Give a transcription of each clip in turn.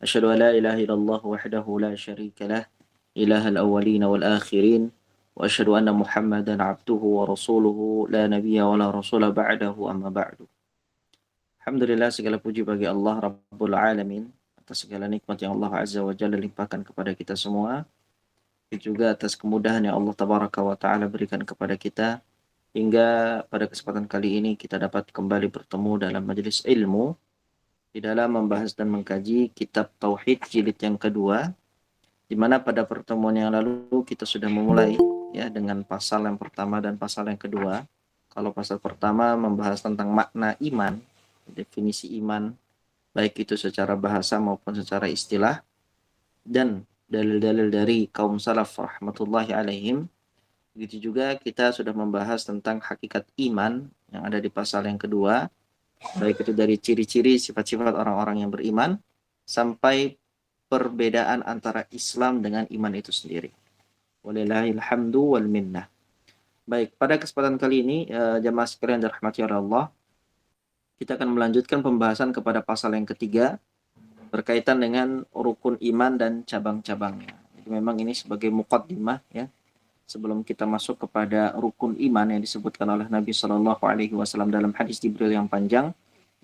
أشهد أن لا إله إلا الله وحده لا شريك له إله الأولين والآخرين وأشهد أن محمدا عبده ورسوله لا نبي ولا رسول بعده أما بعد. Alhamdulillah, segala puji bagi Allah Rabbul Alamin atas segala nikmat yang Allah Azza wa Jalla limpahkan kepada kita semua, dan juga atas kemudahan yang Allah Tabaraka wa Ta'ala berikan kepada kita, hingga pada kesempatan kali ini kita dapat kembali bertemu dalam majelis ilmu di dalam membahas dan mengkaji kitab Tauhid jilid yang kedua, di mana pada pertemuan yang lalu kita sudah memulai ya dengan pasal yang pertama dan pasal yang kedua. Kalau pasal pertama membahas tentang makna iman, definisi iman, baik itu secara bahasa maupun secara istilah, dan dalil-dalil dari kaum salaf rahmatullahi alaihim. Begitu juga kita sudah membahas tentang hakikat iman yang ada di pasal yang kedua, baik itu dari ciri-ciri sifat-sifat orang-orang yang beriman sampai perbedaan antara Islam dengan iman itu sendiri. Walillahil hamdu wal minnah. Baik, pada kesempatan kali ini jamaah sekalian dirahmati oleh Allah, kita akan melanjutkan pembahasan kepada pasal yang ketiga berkaitan dengan rukun iman dan cabang-cabangnya. Jadi memang ini sebagai muqaddimah ya, sebelum kita masuk kepada rukun iman yang disebutkan oleh Nabi Shallallahu Alaihi Wasallam dalam hadis Jibril yang panjang.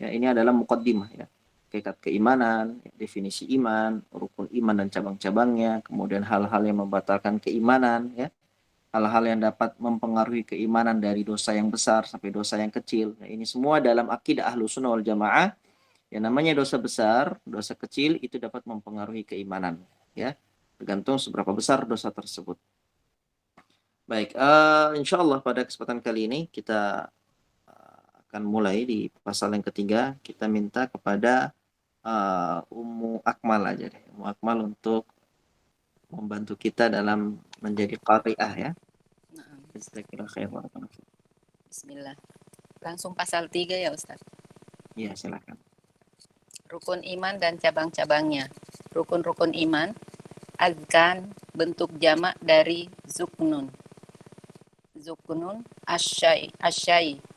Ya, ini adalah muqaddimah ya, hakikat keimanan, definisi iman, rukun iman dan cabang-cabangnya, kemudian hal-hal yang membatalkan keimanan ya, hal-hal yang dapat mempengaruhi keimanan dari dosa yang besar sampai dosa yang kecil. Nah, ini semua dalam akidah Ahlussunnah wal Jamaah. Yang namanya dosa besar, dosa kecil itu dapat mempengaruhi keimanan, ya, tergantung seberapa besar dosa tersebut. Baik, insya Allah pada kesempatan kali ini kita akan mulai di pasal yang ketiga. Kita minta kepada Ummu Akmal aja deh, Ummu Akmal untuk membantu kita dalam menjadi qari'ah ya. Bismillah. Langsung pasal 3 ya Ustaz. Iya, silakan. Rukun iman dan cabang-cabangnya. Rukun-rukun iman, azkan bentuk jamak dari zuknun. Zuknun asyai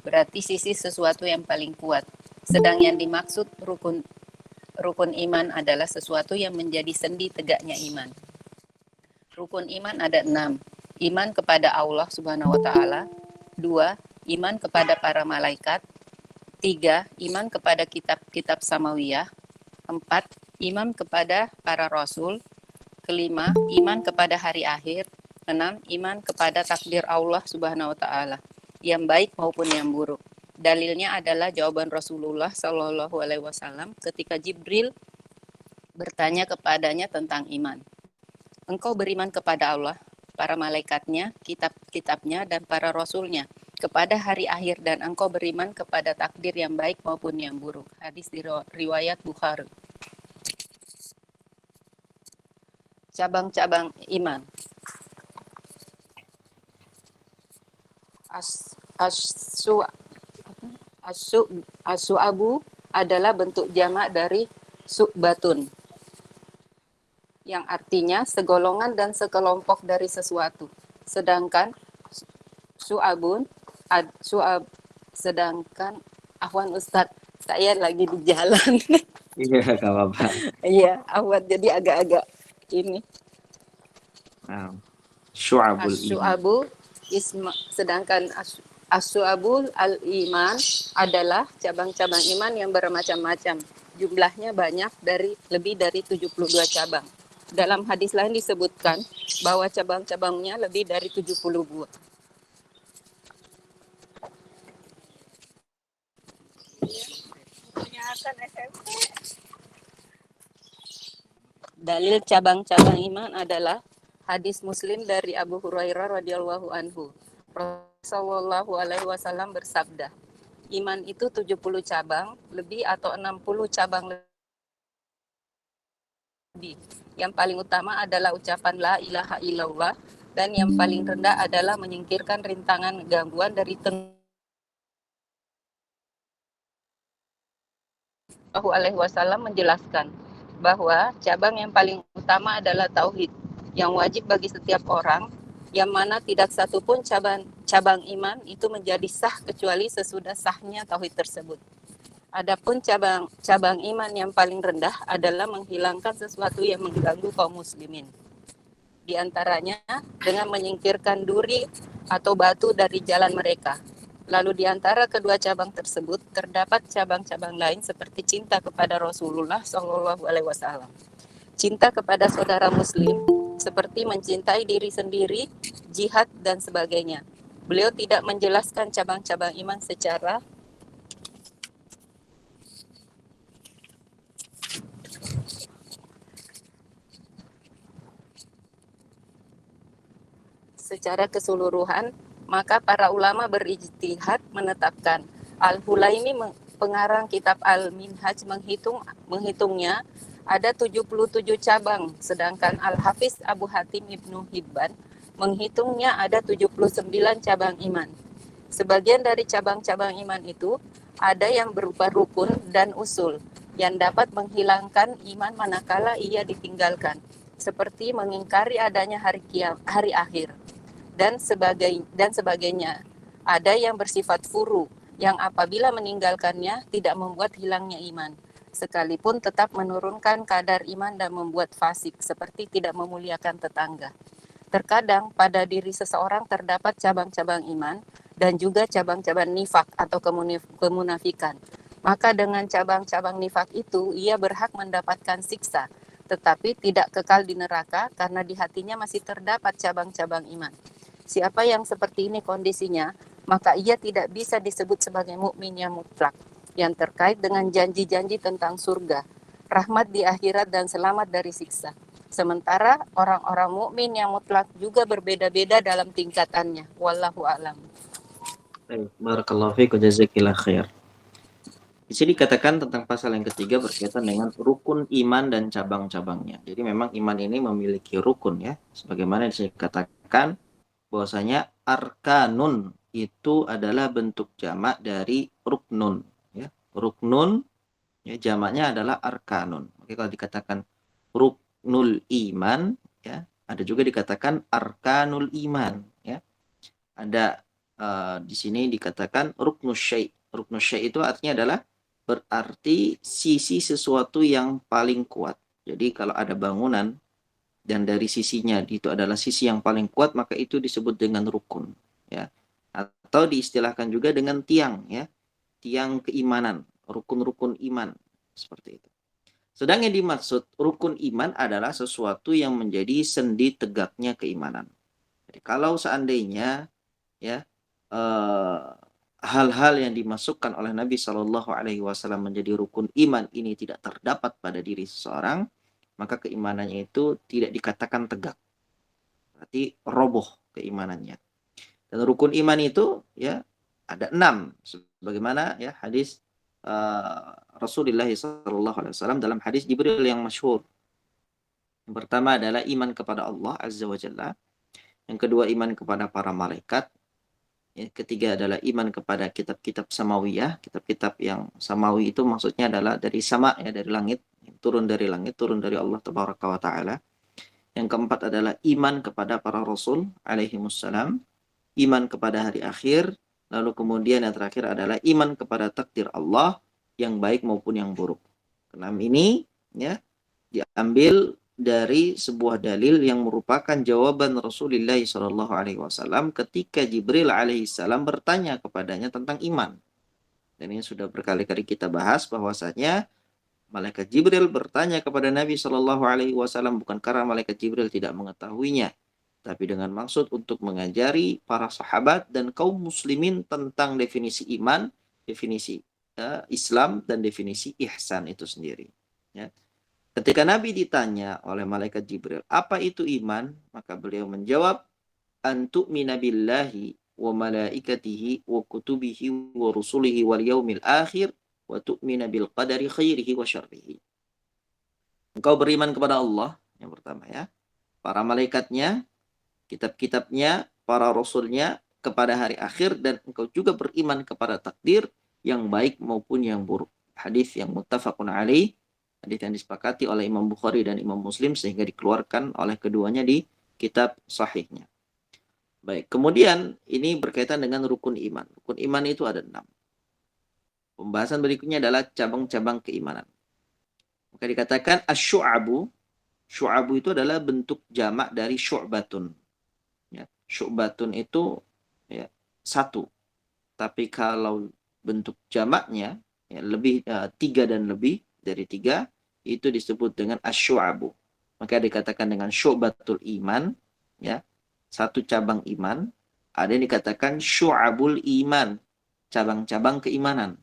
berarti sisi sesuatu yang paling kuat. Sedang yang dimaksud rukun iman adalah sesuatu yang menjadi sendi tegaknya iman. Rukun iman ada 6. Iman kepada Allah Subhanahu wa taala. 2. Iman kepada para malaikat. 3. Iman kepada kitab-kitab samawiyah. 4. Iman kepada para rasul. 5. Iman kepada hari akhir. 6. Iman kepada takdir Allah Subhanahu wa taala, yang baik maupun yang buruk. Dalilnya adalah jawaban Rasulullah Shallallahu alaihi wasallam ketika Jibril bertanya kepadanya tentang iman. Engkau beriman kepada Allah, para malaikatnya, kitab-kitabnya, dan para rasulnya, kepada hari akhir, dan engkau beriman kepada takdir yang baik maupun yang buruk. Hadis riwayat Bukhari. Cabang-cabang iman. As-su'abu adalah bentuk jamak dari su'batun, yang artinya segolongan dan sekelompok dari sesuatu. Sedangkan afwan Ustadz, saya lagi di jalan. Iya, gak apa-apa. Iya, afwan, jadi agak-agak ini. Syu'abul As-su'abu sedangkan as-su'abul al-iman adalah cabang-cabang iman yang bermacam-macam. Jumlahnya banyak, lebih dari 72 cabang. Dalam hadis lain disebutkan bahwa cabang-cabangnya lebih dari 70 buah. Dalil cabang-cabang iman adalah hadis Muslim dari Abu Hurairah radhiyallahu anhu. Rasulullah alaihi wasallam bersabda, iman itu 70 cabang lebih atau 60 cabang lebih. Yang paling utama adalah ucapan la ilaha illallah, dan yang paling rendah adalah menyingkirkan rintangan gangguan dari Rasulullah alaihi wasallam menjelaskan bahwa cabang yang paling utama adalah tauhid, yang wajib bagi setiap orang, yang mana tidak satu pun cabang iman itu menjadi sah kecuali sesudah sahnya tauhid tersebut. Adapun cabang iman yang paling rendah adalah menghilangkan sesuatu yang mengganggu kaum muslimin. Di antaranya dengan menyingkirkan duri atau batu dari jalan mereka. Lalu di antara kedua cabang tersebut terdapat cabang-cabang lain seperti cinta kepada Rasulullah SAW, cinta kepada saudara muslim, seperti mencintai diri sendiri, jihad, dan sebagainya. Beliau tidak menjelaskan cabang-cabang iman secara keseluruhan, maka para ulama berijtihad menetapkan. Al-Hulaimi pengarang kitab Al-Minhaj menghitungnya ada 77 cabang, sedangkan Al-Hafiz Abu Hatim Ibnu Hibban menghitungnya ada 79 cabang iman. Sebagian dari cabang-cabang iman itu ada yang berupa rukun dan usul yang dapat menghilangkan iman manakala ia ditinggalkan, seperti mengingkari adanya hari akhir dan sebagainya. Ada yang bersifat furu, yang apabila meninggalkannya tidak membuat hilangnya iman, sekalipun tetap menurunkan kadar iman dan membuat fasik, seperti tidak memuliakan tetangga. Terkadang pada diri seseorang terdapat cabang-cabang iman dan juga cabang-cabang nifak atau kemunafikan. Maka dengan cabang-cabang nifak itu ia berhak mendapatkan siksa, tetapi tidak kekal di neraka karena di hatinya masih terdapat cabang-cabang iman. Siapa yang seperti ini kondisinya, maka ia tidak bisa disebut sebagai mukmin yang mutlak, yang terkait dengan janji-janji tentang surga, rahmat di akhirat dan selamat dari siksa. Sementara orang-orang mukmin yang mutlak juga berbeda-beda dalam tingkatannya. Wallahu a'lam. Barakallahu fiik wa jazakillah khair. Di sini dikatakan tentang pasal yang ketiga berkaitan dengan rukun iman dan cabang-cabangnya. Jadi memang iman ini memiliki rukun ya. Sebagaimana dikatakan bahwasanya arkanun itu adalah bentuk jamak dari ruknun ya. Ruknun ya jamaknya adalah arkanun. Oke, kalau dikatakan ruknul iman ya, ada juga dikatakan arkanul iman ya. Ada di sini dikatakan ruknus syai'. Ruknus syai' itu artinya adalah berarti sisi sesuatu yang paling kuat. Jadi kalau ada bangunan dan dari sisinya itu adalah sisi yang paling kuat, maka itu disebut dengan rukun ya. Atau diistilahkan juga dengan tiang ya. Tiang keimanan, rukun-rukun iman seperti itu. Sedang yang dimaksud rukun iman adalah sesuatu yang menjadi sendi tegaknya keimanan. Jadi kalau seandainya ya hal-hal yang dimasukkan oleh Nabi Shallallahu Alaihi Wasallam menjadi rukun iman ini tidak terdapat pada diri seseorang, maka keimanannya itu tidak dikatakan tegak, berarti roboh keimanannya. Dan rukun iman itu ya ada 6, sebagaimana ya hadis Rasulullah Shallallahu Alaihi Wasallam dalam hadis Jibril yang masyhur. Yang pertama adalah iman kepada Allah Azza wa Jalla. Yang kedua iman kepada para malaikat. Yang ketiga adalah iman kepada kitab-kitab samawiyah. Kitab-kitab yang samawi itu maksudnya adalah dari sama ya, dari langit, turun dari langit, turun dari Allah Tabaraka wa Ta'ala. Yang keempat adalah iman kepada para rasul alaihimussalam, iman kepada hari akhir, lalu kemudian yang terakhir adalah iman kepada takdir Allah yang baik maupun yang buruk. Keenam ini ya diambil dari sebuah dalil yang merupakan jawaban Rasulullah Shallallahu Alaihi Wasallam ketika Jibril alaihissalam bertanya kepadanya tentang iman. Dan ini sudah berkali-kali kita bahas bahwasanya malaikat Jibril bertanya kepada Nabi Shallallahu Alaihi Wasallam bukan karena malaikat Jibril tidak mengetahuinya, tapi dengan maksud untuk mengajari para sahabat dan kaum muslimin tentang definisi iman, definisi Islam dan definisi ihsan itu sendiri. Ya. Ketika Nabi ditanya oleh malaikat Jibril, apa itu iman? Maka beliau menjawab, antu'mina billahi wa malaikatihi wa kutubihi wa rusulihi wal yaumil akhir wa tu'mina bil qadari khairihi wa syarrihi. Engkau beriman kepada Allah, yang pertama ya, para malaikatnya, kitab-kitabnya, para rasulnya, kepada hari akhir, dan engkau juga beriman kepada takdir yang baik maupun yang buruk. Hadis yang muttafaqun alaih, hadis yang disepakati oleh Imam Bukhari dan Imam Muslim sehingga dikeluarkan oleh keduanya di kitab sahihnya. Baik, kemudian ini berkaitan dengan rukun iman. Rukun iman itu ada 6. Pembahasan berikutnya adalah cabang-cabang keimanan. Maka dikatakan asyu'abu. Syu'abu itu adalah bentuk jamak dari syu'batun. Ya, syu'batun itu ya, satu. Tapi kalau bentuk jamaknya ya, lebih tiga dan lebih dari tiga, itu disebut dengan asyu'abu. Maka dikatakan dengan syu'batul iman, ya, satu cabang iman. Ada yang dikatakan syu'abul iman, cabang-cabang keimanan.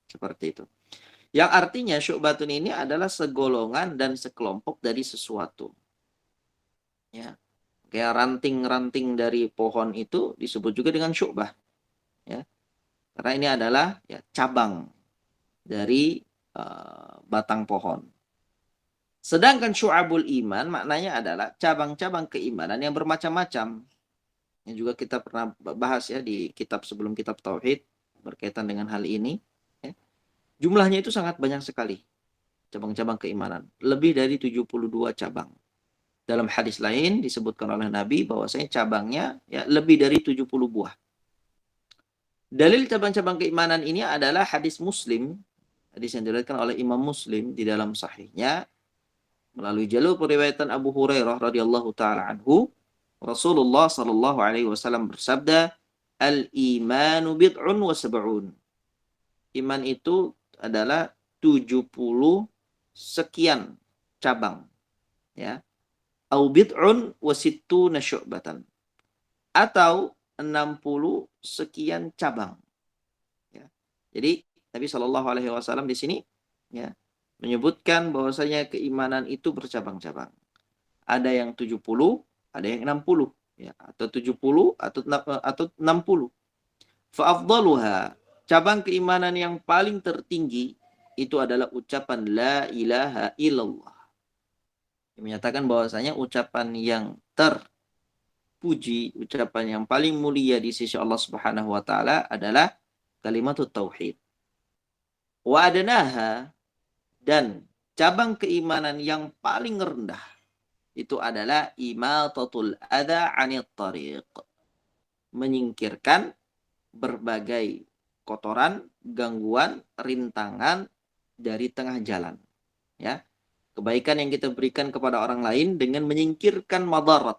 Seperti itu. Yang artinya syu'batun ini adalah segolongan dan sekelompok dari sesuatu. Ya. Kayak ranting-ranting dari pohon itu disebut juga dengan syu'bah. Ya. Karena ini adalah ya, cabang dari batang pohon. Sedangkan syu'abul iman maknanya adalah cabang-cabang keimanan yang bermacam-macam. Yang juga kita pernah bahas ya di kitab sebelum kitab Tauhid berkaitan dengan hal ini. Ya. Jumlahnya itu sangat banyak sekali. Cabang-cabang keimanan. Lebih dari 72 cabang. Dalam hadis lain disebutkan oleh Nabi bahwasanya cabangnya ya lebih dari 70 buah. Dalil cabang-cabang keimanan ini adalah hadis Muslim. Hadis yang diriwayatkan oleh Imam Muslim di dalam sahihnya melalui jalur periwayatan Abu Hurairah radhiyallahu taala anhu, Rasulullah sallallahu alaihi wasallam bersabda, "Al-imanu bid'un wa sab'un." Iman itu adalah 70 sekian cabang, ya. Au bid'un wa sittuna syu'batan. Atau 60 sekian cabang. Ya. Jadi Nabi Shallallahu alaihi wasallam di sini ya menyebutkan bahwasanya keimanan itu bercabang-cabang. Ada yang 70, ada yang 60 ya, atau 70 atau 60. Fa afdaluha, cabang keimanan yang paling tertinggi itu adalah ucapan la ilaha illallah. Yang menyatakan bahwasanya ucapan yang terpuji, ucapan yang paling mulia di sisi Allah Subhanahu wa taala adalah kalimat tauhid. Wa adnaha, dan cabang keimanan yang paling rendah itu adalah imatatul adza 'anit tariq. Menyingkirkan berbagai kotoran, gangguan, rintangan dari tengah jalan. Ya. Kebaikan yang kita berikan kepada orang lain dengan menyingkirkan madarat.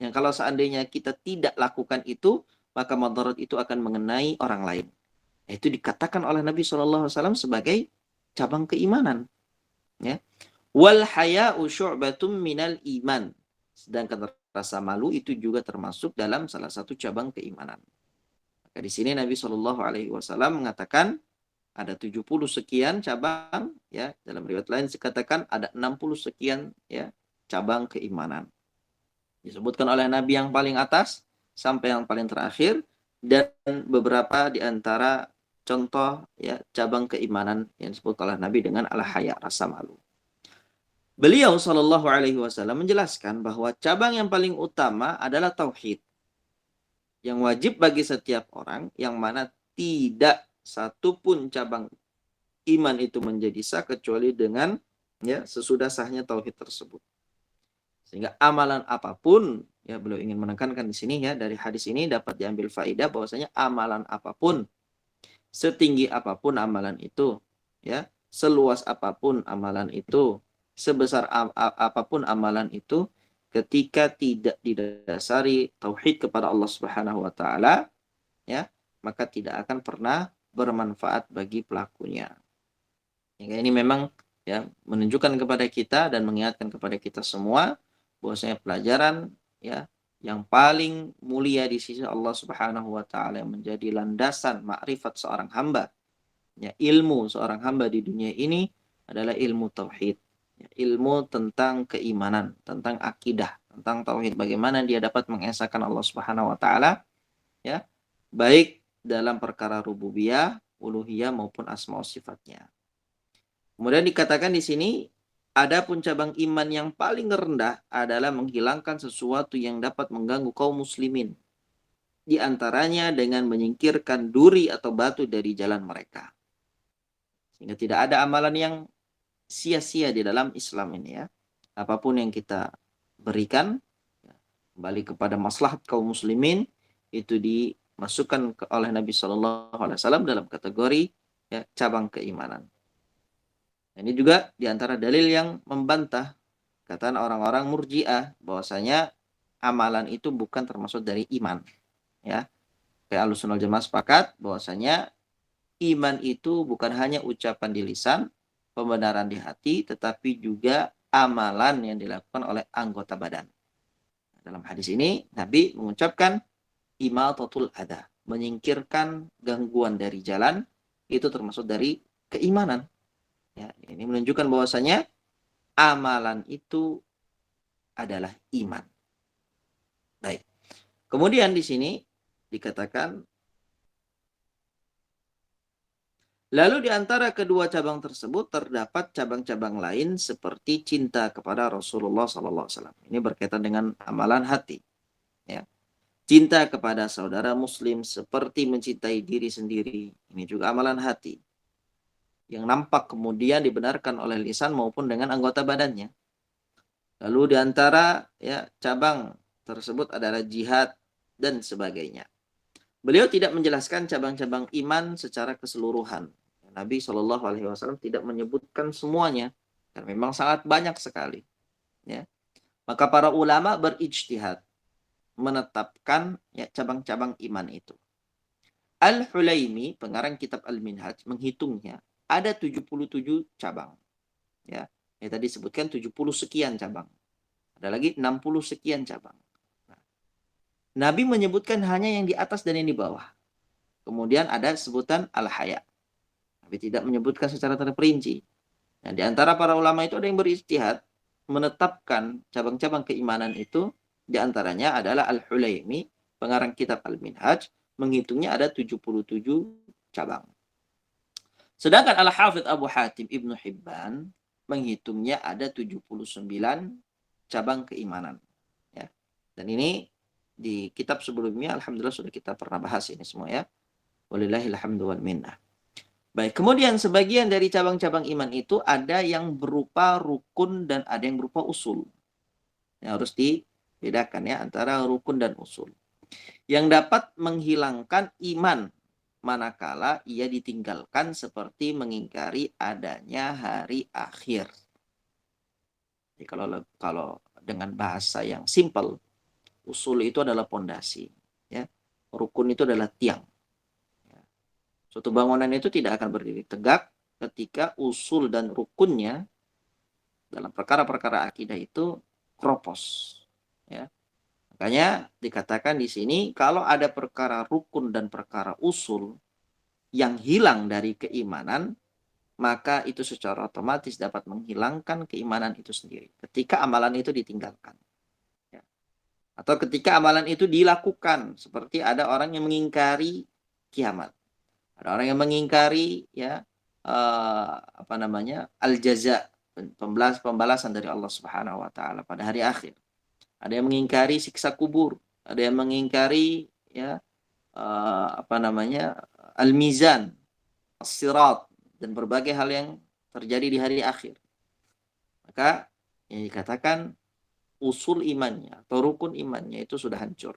Yang kalau seandainya kita tidak lakukan itu, maka madarat itu akan mengenai orang lain. Itu dikatakan oleh Nabi SAW sebagai cabang keimanan. Ya. Wal haya'u syu'batum minal iman. Sedangkan rasa malu itu juga termasuk dalam salah satu cabang keimanan. Maka di sini Nabi SAW mengatakan ada 70 sekian cabang, ya. Dalam riwayat lain dikatakan ada 60 sekian ya cabang keimanan. Disebutkan oleh Nabi yang paling atas sampai yang paling terakhir, dan beberapa di antara contoh ya cabang keimanan yang disebut oleh Nabi dengan al-haya, rasa malu. Beliau Shallallahu alaihi wasallam menjelaskan bahwa cabang yang paling utama adalah tauhid. Yang wajib bagi setiap orang, yang mana tidak satupun cabang iman itu menjadi sah kecuali dengan ya sesudah sahnya tauhid tersebut. Sehingga amalan apapun, ya beliau ingin menekankan di sini ya, dari hadis ini dapat diambil faedah bahwasanya amalan apapun, setinggi apapun amalan itu, ya, seluas apapun amalan itu, sebesar apapun amalan itu, ketika tidak didasari tauhid kepada Allah Subhanahu wa taala, ya, maka tidak akan pernah bermanfaat bagi pelakunya. Hingga ini memang ya menunjukkan kepada kita dan mengingatkan kepada kita semua bahwasanya pelajaran ya yang paling mulia di sisi Allah Subhanahu wa taala yang menjadi landasan makrifat seorang hamba, ya, ilmu seorang hamba di dunia ini adalah ilmu tauhid, ya, ilmu tentang keimanan, tentang akidah, tentang tauhid, bagaimana dia dapat mengesahkan Allah Subhanahu wa taala, ya, baik dalam perkara rububiyah, uluhiyah maupun asma wa sifatnya. Kemudian dikatakan di sini, adapun cabang iman yang paling rendah adalah menghilangkan sesuatu yang dapat mengganggu kaum muslimin. Di antaranya dengan menyingkirkan duri atau batu dari jalan mereka. Sehingga tidak ada amalan yang sia-sia di dalam Islam ini ya. Apapun yang kita berikan, kembali kepada maslahat kaum muslimin, itu dimasukkan oleh Nabi SAW dalam kategori ya, cabang keimanan. Ini juga diantara dalil yang membantah kata orang-orang Murji'ah bahwasanya amalan itu bukan termasuk dari iman. Ya, kayak Ahlussunnah wal Jamaah sepakat bahwasanya iman itu bukan hanya ucapan di lisan, pembenaran di hati, tetapi juga amalan yang dilakukan oleh anggota badan. Dalam hadis ini, Nabi mengucapkan imatatul adha, menyingkirkan gangguan dari jalan, itu termasuk dari keimanan. Ya, ini menunjukkan bahwasanya amalan itu adalah iman. Baik. Kemudian di sini dikatakan, lalu di antara kedua cabang tersebut terdapat cabang-cabang lain seperti cinta kepada Rasulullah SAW. Ini berkaitan dengan amalan hati. Ya. Cinta kepada saudara muslim seperti mencintai diri sendiri. Ini juga amalan hati. Yang nampak kemudian dibenarkan oleh lisan maupun dengan anggota badannya. Lalu di antara ya, cabang tersebut adalah jihad dan sebagainya. Beliau tidak menjelaskan cabang-cabang iman secara keseluruhan. Nabi SAW tidak menyebutkan semuanya. Karena memang sangat banyak sekali. Ya. Maka para ulama berijtihad menetapkan ya, cabang-cabang iman itu. Al-Hulaimi, pengarang kitab Al-Minhaj, menghitungnya ada 77 cabang. Ya, tadi disebutkan 70 sekian cabang. Ada lagi 60 sekian cabang. Nah, Nabi menyebutkan hanya yang di atas dan yang di bawah. Kemudian ada sebutan al-haya. Nabi tidak menyebutkan secara terperinci. Nah, di antara para ulama itu ada yang berijtihad menetapkan cabang-cabang keimanan itu, di antaranya adalah Al-Hulaimi, pengarang kitab Al-Minhaj, menghitungnya ada 77 cabang. Sedangkan Al-Hafidh Abu Hatim Ibnu Hibban menghitungnya ada 79 cabang keimanan. Ya. Dan ini di kitab sebelumnya, alhamdulillah sudah kita pernah bahas ini semua ya. Walillahil hamdu wal minnah. Baik, kemudian sebagian dari cabang-cabang iman itu ada yang berupa rukun dan ada yang berupa usul. Yang harus dibedakan ya antara rukun dan usul. Yang dapat menghilangkan iman manakala ia ditinggalkan seperti mengingkari adanya hari akhir. Jadi kalau dengan bahasa yang simple, usul itu adalah pondasi, ya. Rukun itu adalah tiang. Suatu bangunan itu tidak akan berdiri tegak ketika usul dan rukunnya dalam perkara-perkara akidah itu kropos. Ya. Makanya dikatakan di sini kalau ada perkara rukun dan perkara usul yang hilang dari keimanan, maka itu secara otomatis dapat menghilangkan keimanan itu sendiri. Ketika amalan itu ditinggalkan. Ya. Atau ketika amalan itu dilakukan. Seperti ada orang yang mengingkari kiamat. Ada orang yang mengingkari ya al-jaza, pembalasan dari Allah Subhanahu wa taala pada hari akhir. Ada yang mengingkari siksa kubur, ada yang mengingkari ya al-mizan, as-sirat dan berbagai hal yang terjadi di hari akhir. Maka yang dikatakan usul imannya atau rukun imannya itu sudah hancur.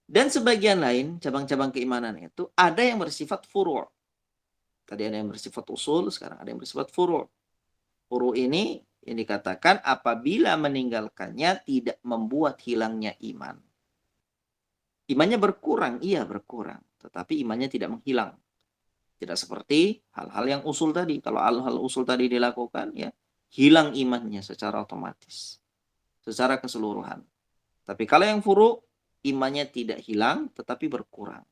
Dan sebagian lain, cabang-cabang keimanan itu ada yang bersifat furu'. Tadi ada yang bersifat usul, sekarang ada yang bersifat furu'. Furu' ini yang dikatakan apabila meninggalkannya tidak membuat hilangnya iman. Imannya berkurang, iya berkurang. Tetapi imannya tidak menghilang. Tidak seperti hal-hal yang usul tadi. Kalau hal-hal usul tadi dilakukan, ya hilang imannya secara otomatis. Secara keseluruhan. Tapi kalau yang furu', imannya tidak hilang, tetapi berkurang.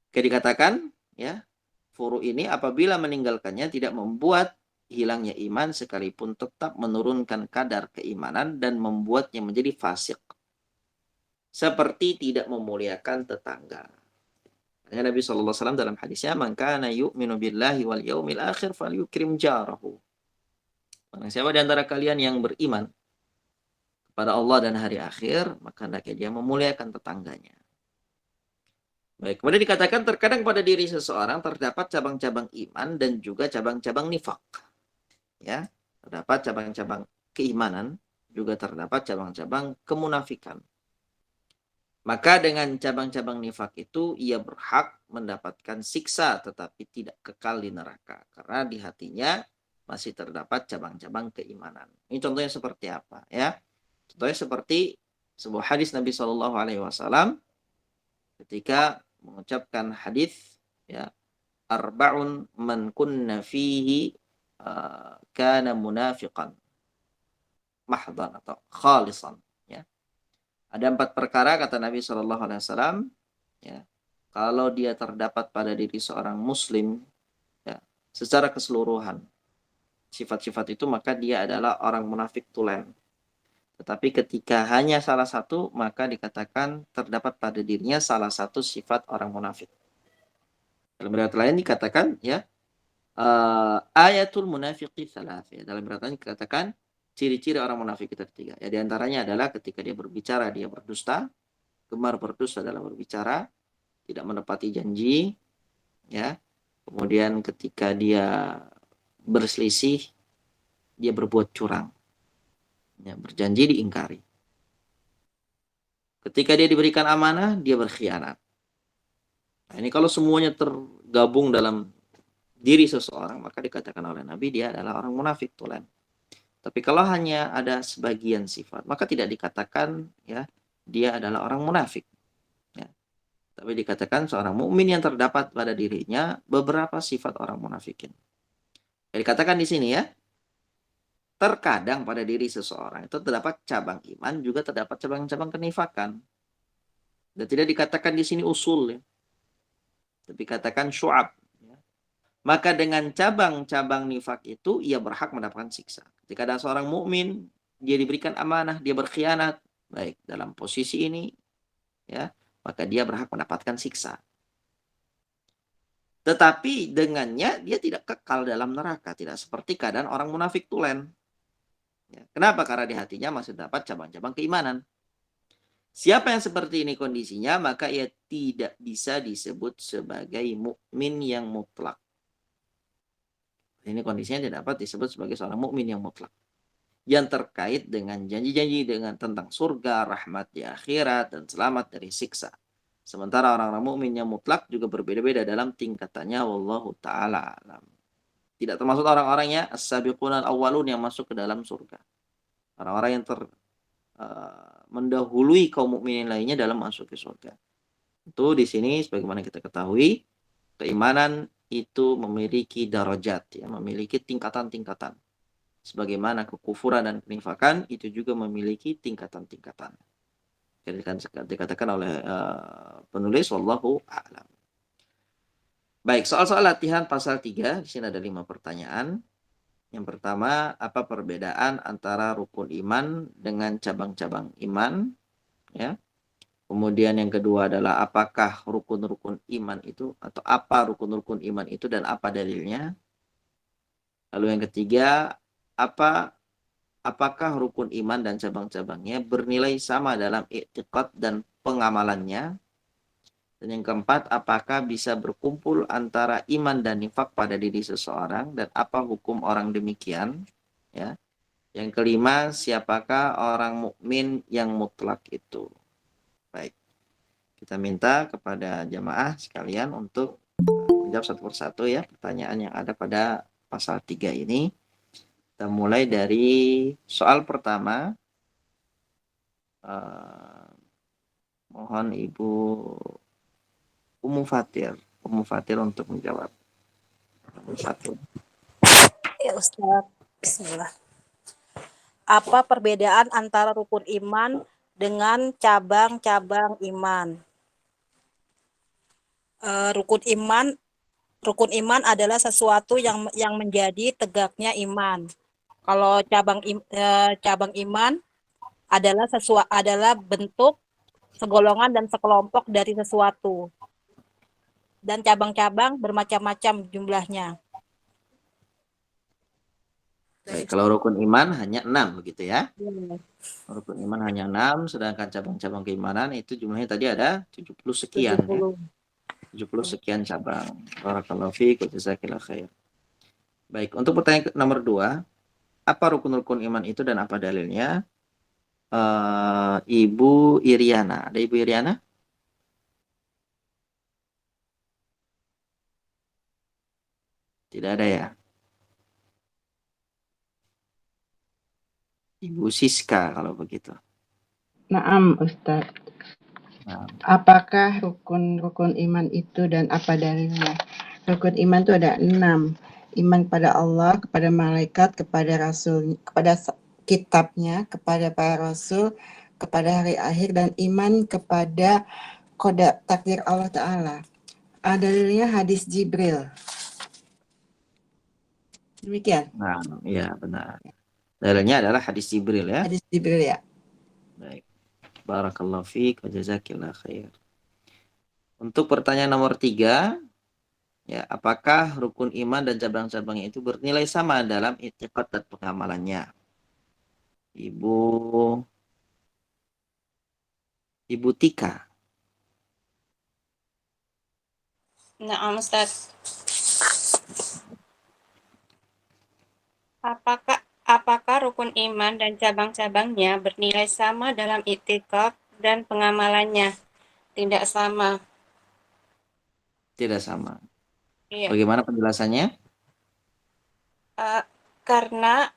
Kayak dikatakan, ya, furu ini apabila meninggalkannya tidak membuat hilangnya iman sekalipun tetap menurunkan kadar keimanan dan membuatnya menjadi fasik. Seperti tidak memuliakan tetangga. Nabi SAW dalam hadisnya, "Man kana yu'minu billahi wal yaumil akhir falyukrim jarahu." Siapa di antara kalian yang beriman kepada Allah dan hari akhir, maka hendaknya dia memuliakan tetangganya. Baik, kemudian dikatakan terkadang pada diri seseorang terdapat cabang-cabang iman dan juga cabang-cabang nifak. Ya, terdapat cabang-cabang keimanan, juga terdapat cabang-cabang kemunafikan. Maka dengan cabang-cabang nifak itu ia berhak mendapatkan siksa tetapi tidak kekal di neraka. Karena di hatinya masih terdapat cabang-cabang keimanan. Ini contohnya seperti apa ya? Contohnya seperti sebuah hadis Nabi Shallallahu Alaihi Wasallam ketika mengucapkan hadis ya, arba'un man kunna fihi kana munafiqan mahdan atau khalisan ya. Ada 4 perkara kata Nabi Shallallahu Alaihi Wasallam ya, kalau dia terdapat pada diri seorang muslim ya, secara keseluruhan sifat-sifat itu maka dia adalah orang munafik tulen. Tetapi ketika hanya salah satu maka dikatakan terdapat pada dirinya salah satu sifat orang munafik. Dalam riwayat lain dikatakan ya, ayatul munafiqi thalath ya. Dalam riwayat lain dikatakan ciri-ciri orang munafik itu tiga. Ya, di antaranya adalah ketika dia berbicara dia berdusta, gemar berdusta dalam berbicara, tidak menepati janji, ya. Kemudian ketika dia berselisih, dia berbuat curang, ya, berjanji diingkari. Ketika dia diberikan amanah, dia berkhianat. Nah, ini kalau semuanya tergabung dalam diri seseorang, maka dikatakan oleh Nabi dia adalah orang munafik tulen. Tapi kalau hanya ada sebagian sifat, maka tidak dikatakan ya dia adalah orang munafik. Ya. Tapi dikatakan seorang mukmin yang terdapat pada dirinya beberapa sifat orang munafikin. Ya, dikatakan di sini ya, terkadang pada diri seseorang itu terdapat cabang iman, juga terdapat cabang-cabang kenifakan. Dan tidak dikatakan di sini usul ya, tapi katakan syu'ab. Ya. Maka dengan cabang-cabang nifak itu ia berhak mendapatkan siksa. Ketika ada seorang mukmin, dia diberikan amanah, dia berkhianat, baik dalam posisi ini, ya, maka dia berhak mendapatkan siksa. Tetapi dengannya dia tidak kekal dalam neraka, tidak seperti keadaan orang munafik tulen. Ya. Kenapa? Karena di hatinya masih dapat cabang-cabang keimanan. Siapa yang seperti ini kondisinya, maka ia tidak bisa disebut sebagai mukmin yang mutlak. Ini kondisinya tidak dapat disebut sebagai seorang mukmin yang mutlak. Yang terkait dengan janji-janji dengan tentang surga, rahmat di akhirat, dan selamat dari siksa. Sementara orang-orang mukmin yang mutlak juga berbeda-beda dalam tingkatannya. Wallahu ta'ala alam. Tidak termasuk orang-orangnya as-sabiqun al-awwalun yang masuk ke dalam surga. Orang-orang yang mendahului kaum mukminin lainnya dalam masuk ke surga. Itu di sini sebagaimana kita ketahui, keimanan itu memiliki darajat, ya, memiliki tingkatan-tingkatan. Sebagaimana kekufuran dan kenifakan itu juga memiliki tingkatan-tingkatan. Dikatakan oleh penulis wallahu a'lam. Baik, soal-soal latihan pasal 3, di sini ada 5 pertanyaan. Yang pertama, apa perbedaan antara rukun iman dengan cabang-cabang iman? Ya. Kemudian yang kedua adalah apakah rukun-rukun iman itu atau apa rukun-rukun iman itu dan apa dalilnya? Lalu yang ketiga, apakah rukun iman dan cabang-cabangnya bernilai sama dalam i'tiqad dan pengamalannya? Dan yang keempat, apakah bisa berkumpul antara iman dan nifak pada diri seseorang dan apa hukum orang demikian? Ya. Yang kelima, siapakah orang mukmin yang mutlak itu? Baik. Kita minta kepada jamaah sekalian untuk menjawab satu persatu ya pertanyaan yang ada pada pasal 3 ini. Kita mulai dari soal pertama. Mohon Ibu Ummu Fatir untuk menjawab. Satu. Ya Ustaz, Bismillah. Apa perbedaan antara rukun iman dengan cabang-cabang iman? Rukun iman adalah sesuatu yang menjadi tegaknya iman. Kalau cabang iman adalah bentuk segolongan dan sekelompok dari sesuatu. Dan cabang-cabang bermacam-macam jumlahnya. Baik, kalau rukun iman hanya 6 begitu ya. Rukun iman hanya 6, sedangkan cabang-cabang keimanan itu jumlahnya tadi ada 70 sekian 70. Ya. 70 sekian cabang. Barakallahu fiik wa jazakillahu khair. Baik, untuk pertanyaan nomor 2, apa rukun-rukun iman itu dan apa dalilnya? Ibu Iriana. Ada Ibu Iriana? Tidak ada ya. Ibu Siska kalau begitu. Naam, Ustaz. Nah, Apakah rukun-rukun iman itu dan apa dalilnya? Rukun iman itu ada 6. Iman kepada Allah, kepada malaikat, kepada rasul, kepada kitabnya, kepada para rasul, kepada hari akhir, dan iman kepada qada takdir Allah Ta'ala. Dalilnya hadis Jibril. Demikian. nah, iya benar. Dalilnya adalah hadis Jibril ya. Hadis Jibril ya. Baik. Barakallahu fiik wa jazakillah khair. Untuk pertanyaan nomor 3, ya, apakah rukun iman dan cabang-cabangnya itu bernilai sama dalam i'tiqad dan pengamalannya? Ibu Tika. Nah, Ustaz. Apakah rukun iman dan cabang-cabangnya bernilai sama dalam i'tikad dan pengamalannya? Tidak sama. Tidak sama. Iya. Bagaimana penjelasannya? Karena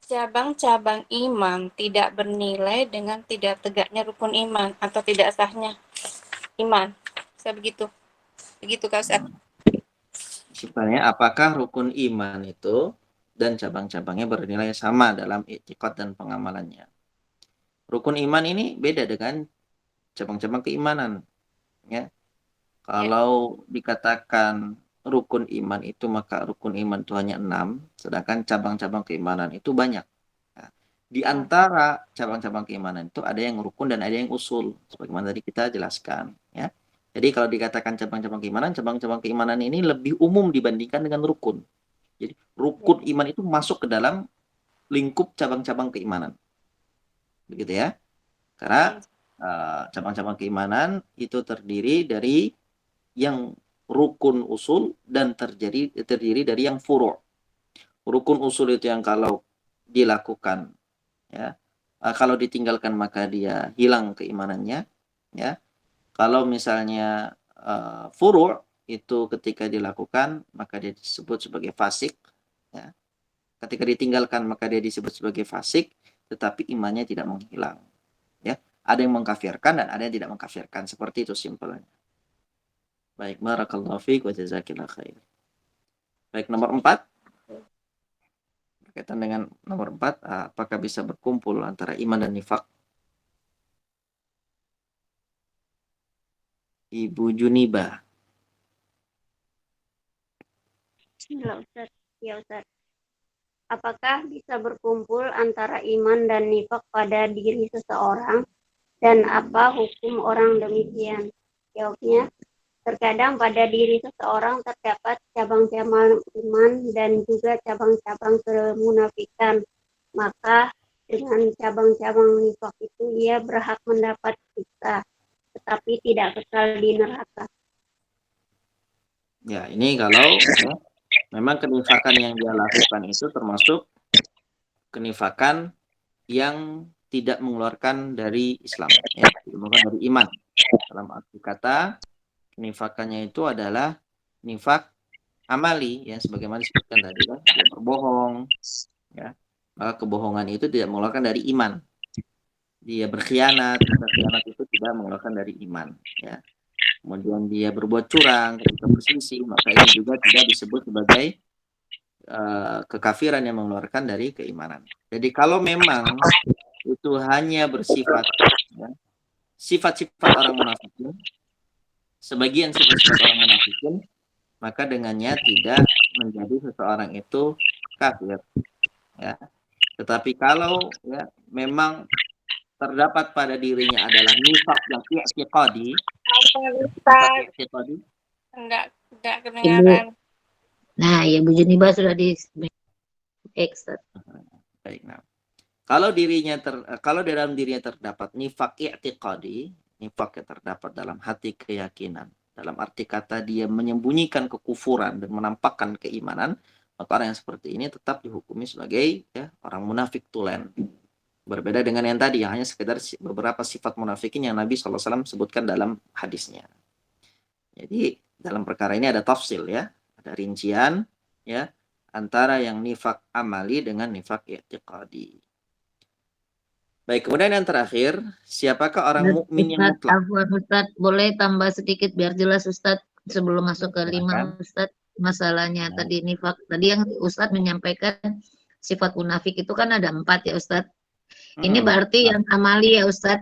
cabang-cabang iman tidak bernilai dengan tidak tegaknya rukun iman atau tidak sahnya iman. Saya begitu. Begitu Kak Ustaz. Sebenarnya apakah rukun iman itu dan cabang-cabangnya bernilai sama dalam i'tiqad dan pengamalannya? Rukun iman ini beda dengan cabang-cabang keimanan, ya. Kalau dikatakan rukun iman itu, maka rukun iman itu hanya 6, sedangkan cabang-cabang keimanan itu banyak. Nah, di antara cabang-cabang keimanan itu ada yang rukun dan ada yang usul, sebagaimana tadi kita jelaskan, ya. Jadi kalau dikatakan cabang-cabang keimanan ini lebih umum dibandingkan dengan rukun. Jadi rukun iman itu masuk ke dalam lingkup cabang-cabang keimanan. Begitu ya. Karena cabang-cabang keimanan itu terdiri dari yang rukun usul dan terdiri dari yang furu'. Rukun usul itu yang kalau dilakukan, ya, kalau ditinggalkan maka dia hilang keimanannya, ya. Kalau misalnya furu' itu ketika dilakukan maka dia disebut sebagai fasik, ya. Ketika ditinggalkan maka dia disebut sebagai fasik, tetapi imannya tidak menghilang, ya. Ada yang mengkafirkan dan ada yang tidak mengkafirkan, seperti itu simpelnya. Baik, barakallahu fiik wa jazakillah khair. Baik, nomor 4. Berkaitan dengan nomor 4, apakah bisa berkumpul antara iman dan nifak? Ibu Juniba. Bismillah, Ustaz. Ya, Ustaz. Apakah bisa berkumpul antara iman dan nifak pada diri seseorang dan apa hukum orang demikian? Jawabnya, terkadang pada diri seseorang terdapat cabang-cabang iman dan juga cabang-cabang kemunafikan. Maka dengan cabang-cabang nifak itu ia berhak mendapat siksa, tetapi tidak kekal di neraka. Ya, ini kalau ya, memang kenifakan yang dia lakukan itu termasuk kenifakan yang tidak mengeluarkan dari Islam, ya, tidak mengeluarkan dari iman. Dalam arti kata, kenifakannya itu adalah nifak amali, ya, sebagaimana disebutkan tadi kan, dia berbohong, ya. Maka kebohongan itu tidak mengeluarkan dari iman. Dia berkhianat, maka khianat itu tidak mengeluarkan dari iman, ya. Kemudian dia berbuat curang ketika berselisih, maka ini juga tidak disebut sebagai kekafiran yang mengeluarkan dari keimanan. Jadi kalau memang itu hanya bersifat, ya, sifat-sifat orang munafikin, sebagian sifat-sifat orang munafikin, maka dengannya tidak menjadi seseorang itu kafir, ya. Tetapi kalau, ya, memang terdapat pada dirinya adalah nifak yang i'tiqadi, Enggak kedengaran. Nah, ya Bu Juniba sudah di Ustaz. Baik, nah. Kalau di dalam dirinya terdapat nifak i'tiqadi, nifak yang terdapat dalam hati keyakinan, dalam arti kata dia menyembunyikan kekufuran dan menampakkan keimanan, maka orang yang seperti ini tetap dihukumi sebagai, ya, orang munafik tulen. Berbeda dengan yang tadi yang hanya sekedar beberapa sifat munafikin yang Nabi SAW sebutkan dalam hadisnya. Jadi dalam perkara ini ada tafsil ya, ada rincian ya antara yang nifak amali dengan nifak i'tiqadi. Baik, kemudian yang terakhir, siapakah orang mukmin yang Ustaz, mutlak? Afwan Ustaz, boleh tambah sedikit biar jelas Ustaz sebelum masuk ke Silakan. 5 Ustaz. Masalahnya Ya. tadi nifak, tadi yang Ustaz menyampaikan sifat munafik itu kan ada 4 ya Ustaz. Ini berarti yang amali ya Ustaz,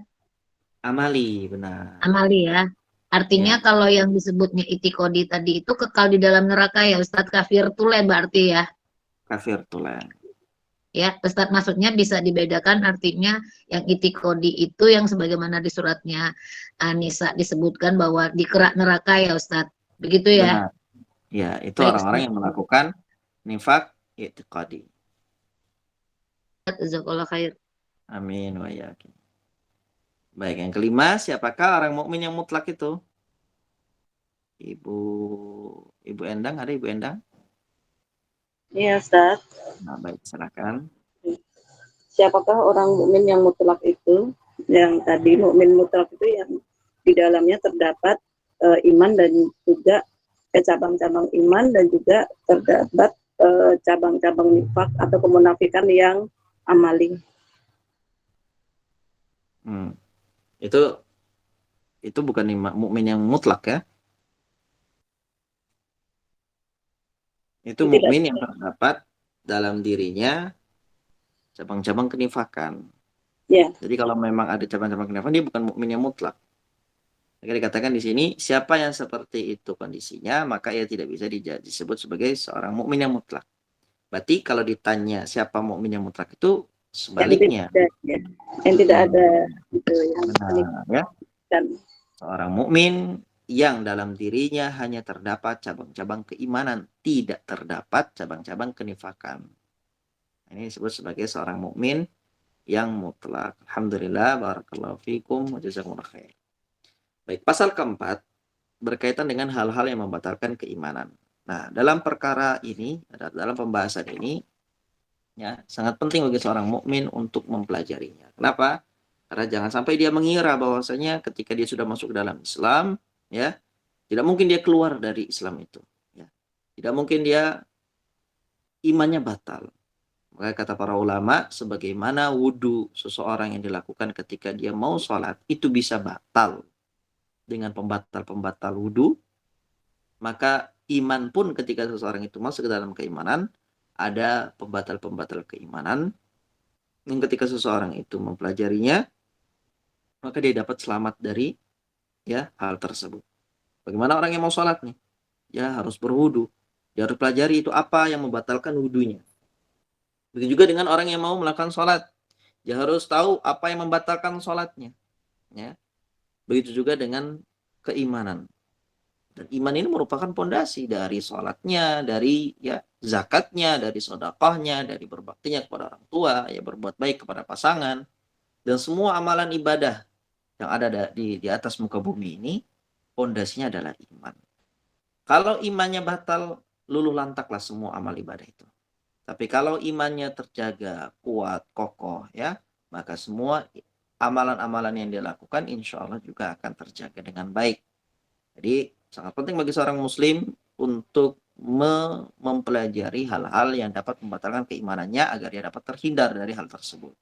Amali, benar. amali ya. Artinya Ya. kalau yang disebutnya itikodi tadi itu kekal di dalam neraka ya Ustaz, kafir tule berarti ya. Kafir tulen. Ya, Ustaz, maksudnya bisa dibedakan artinya yang itikodi itu yang sebagaimana di suratnya Nisa disebutkan bahwa dikerak neraka ya Ustaz. Begitu ya? Benar. Ya, itu Baik, orang-orang yang melakukan nifak i'tiqadi. Ustaz, jazakallah khair. Amin wa yakin. Baik, yang kelima, siapakah orang mukmin yang mutlak itu? Ibu Endang, ada Ibu Endang? Iya, Ustaz. Nah, baik, silakan. Siapakah orang mukmin yang mutlak itu? Yang tadi mukmin mutlak itu yang di dalamnya terdapat iman dan juga cabang-cabang iman dan juga terdapat cabang-cabang nifak atau kemunafikan yang amali. Itu bukan mukmin yang mutlak ya. Itu mukmin yang terdapat dalam dirinya cabang-cabang kenifakan. Ya. Jadi kalau memang ada cabang-cabang kenifakan, dia bukan mukmin yang mutlak. Maka dikatakan di sini, siapa yang seperti itu kondisinya, maka ia tidak bisa disebut sebagai seorang mukmin yang mutlak. Berarti kalau ditanya siapa mukmin yang mutlak itu sebaliknya. Yang tidak ada itu yang benar, ya. Seorang mukmin yang dalam dirinya hanya terdapat cabang-cabang keimanan, tidak terdapat cabang-cabang kenifakan. Ini disebut sebagai seorang mukmin yang mutlak. Alhamdulillah, barakallahu fikum wa jazakumullah khair. Baik, pasal keempat berkaitan dengan hal-hal yang membatalkan keimanan. Nah, dalam perkara ini, dalam pembahasan ini, ya, sangat penting bagi seorang mukmin untuk mempelajarinya. Kenapa? Karena jangan sampai dia mengira bahwasanya ketika dia sudah masuk ke dalam Islam, ya, tidak mungkin dia keluar dari Islam itu. Ya. Tidak mungkin dia imannya batal. Maka kata para ulama, sebagaimana wudhu seseorang yang dilakukan ketika dia mau sholat, itu bisa batal dengan pembatal-pembatal wudhu, maka iman pun ketika seseorang itu masuk ke dalam keimanan, ada pembatal-pembatal keimanan, yang ketika seseorang itu mempelajarinya, maka dia dapat selamat dari ya hal tersebut. Bagaimana orang yang mau sholat nih? Ya harus berwudu. Dia harus pelajari itu apa yang membatalkan wudunya. Begitu juga dengan orang yang mau melakukan sholat. Dia harus tahu apa yang membatalkan sholatnya. Ya. Begitu juga dengan keimanan. Dan iman ini merupakan pondasi dari sholatnya, dari ya zakatnya, dari sedekahnya, dari berbaktinya kepada orang tua, ya berbuat baik kepada pasangan, dan semua amalan ibadah yang ada di atas muka bumi ini, pondasinya adalah iman. Kalau imannya batal, luluh lantaklah semua amal ibadah itu. Tapi kalau imannya terjaga, kuat, kokoh, ya, maka semua amalan-amalan yang dia lakukan, insya Allah juga akan terjaga dengan baik. Jadi sangat penting bagi seorang muslim untuk mempelajari hal-hal yang dapat membatalkan keimanannya agar dia dapat terhindar dari hal tersebut.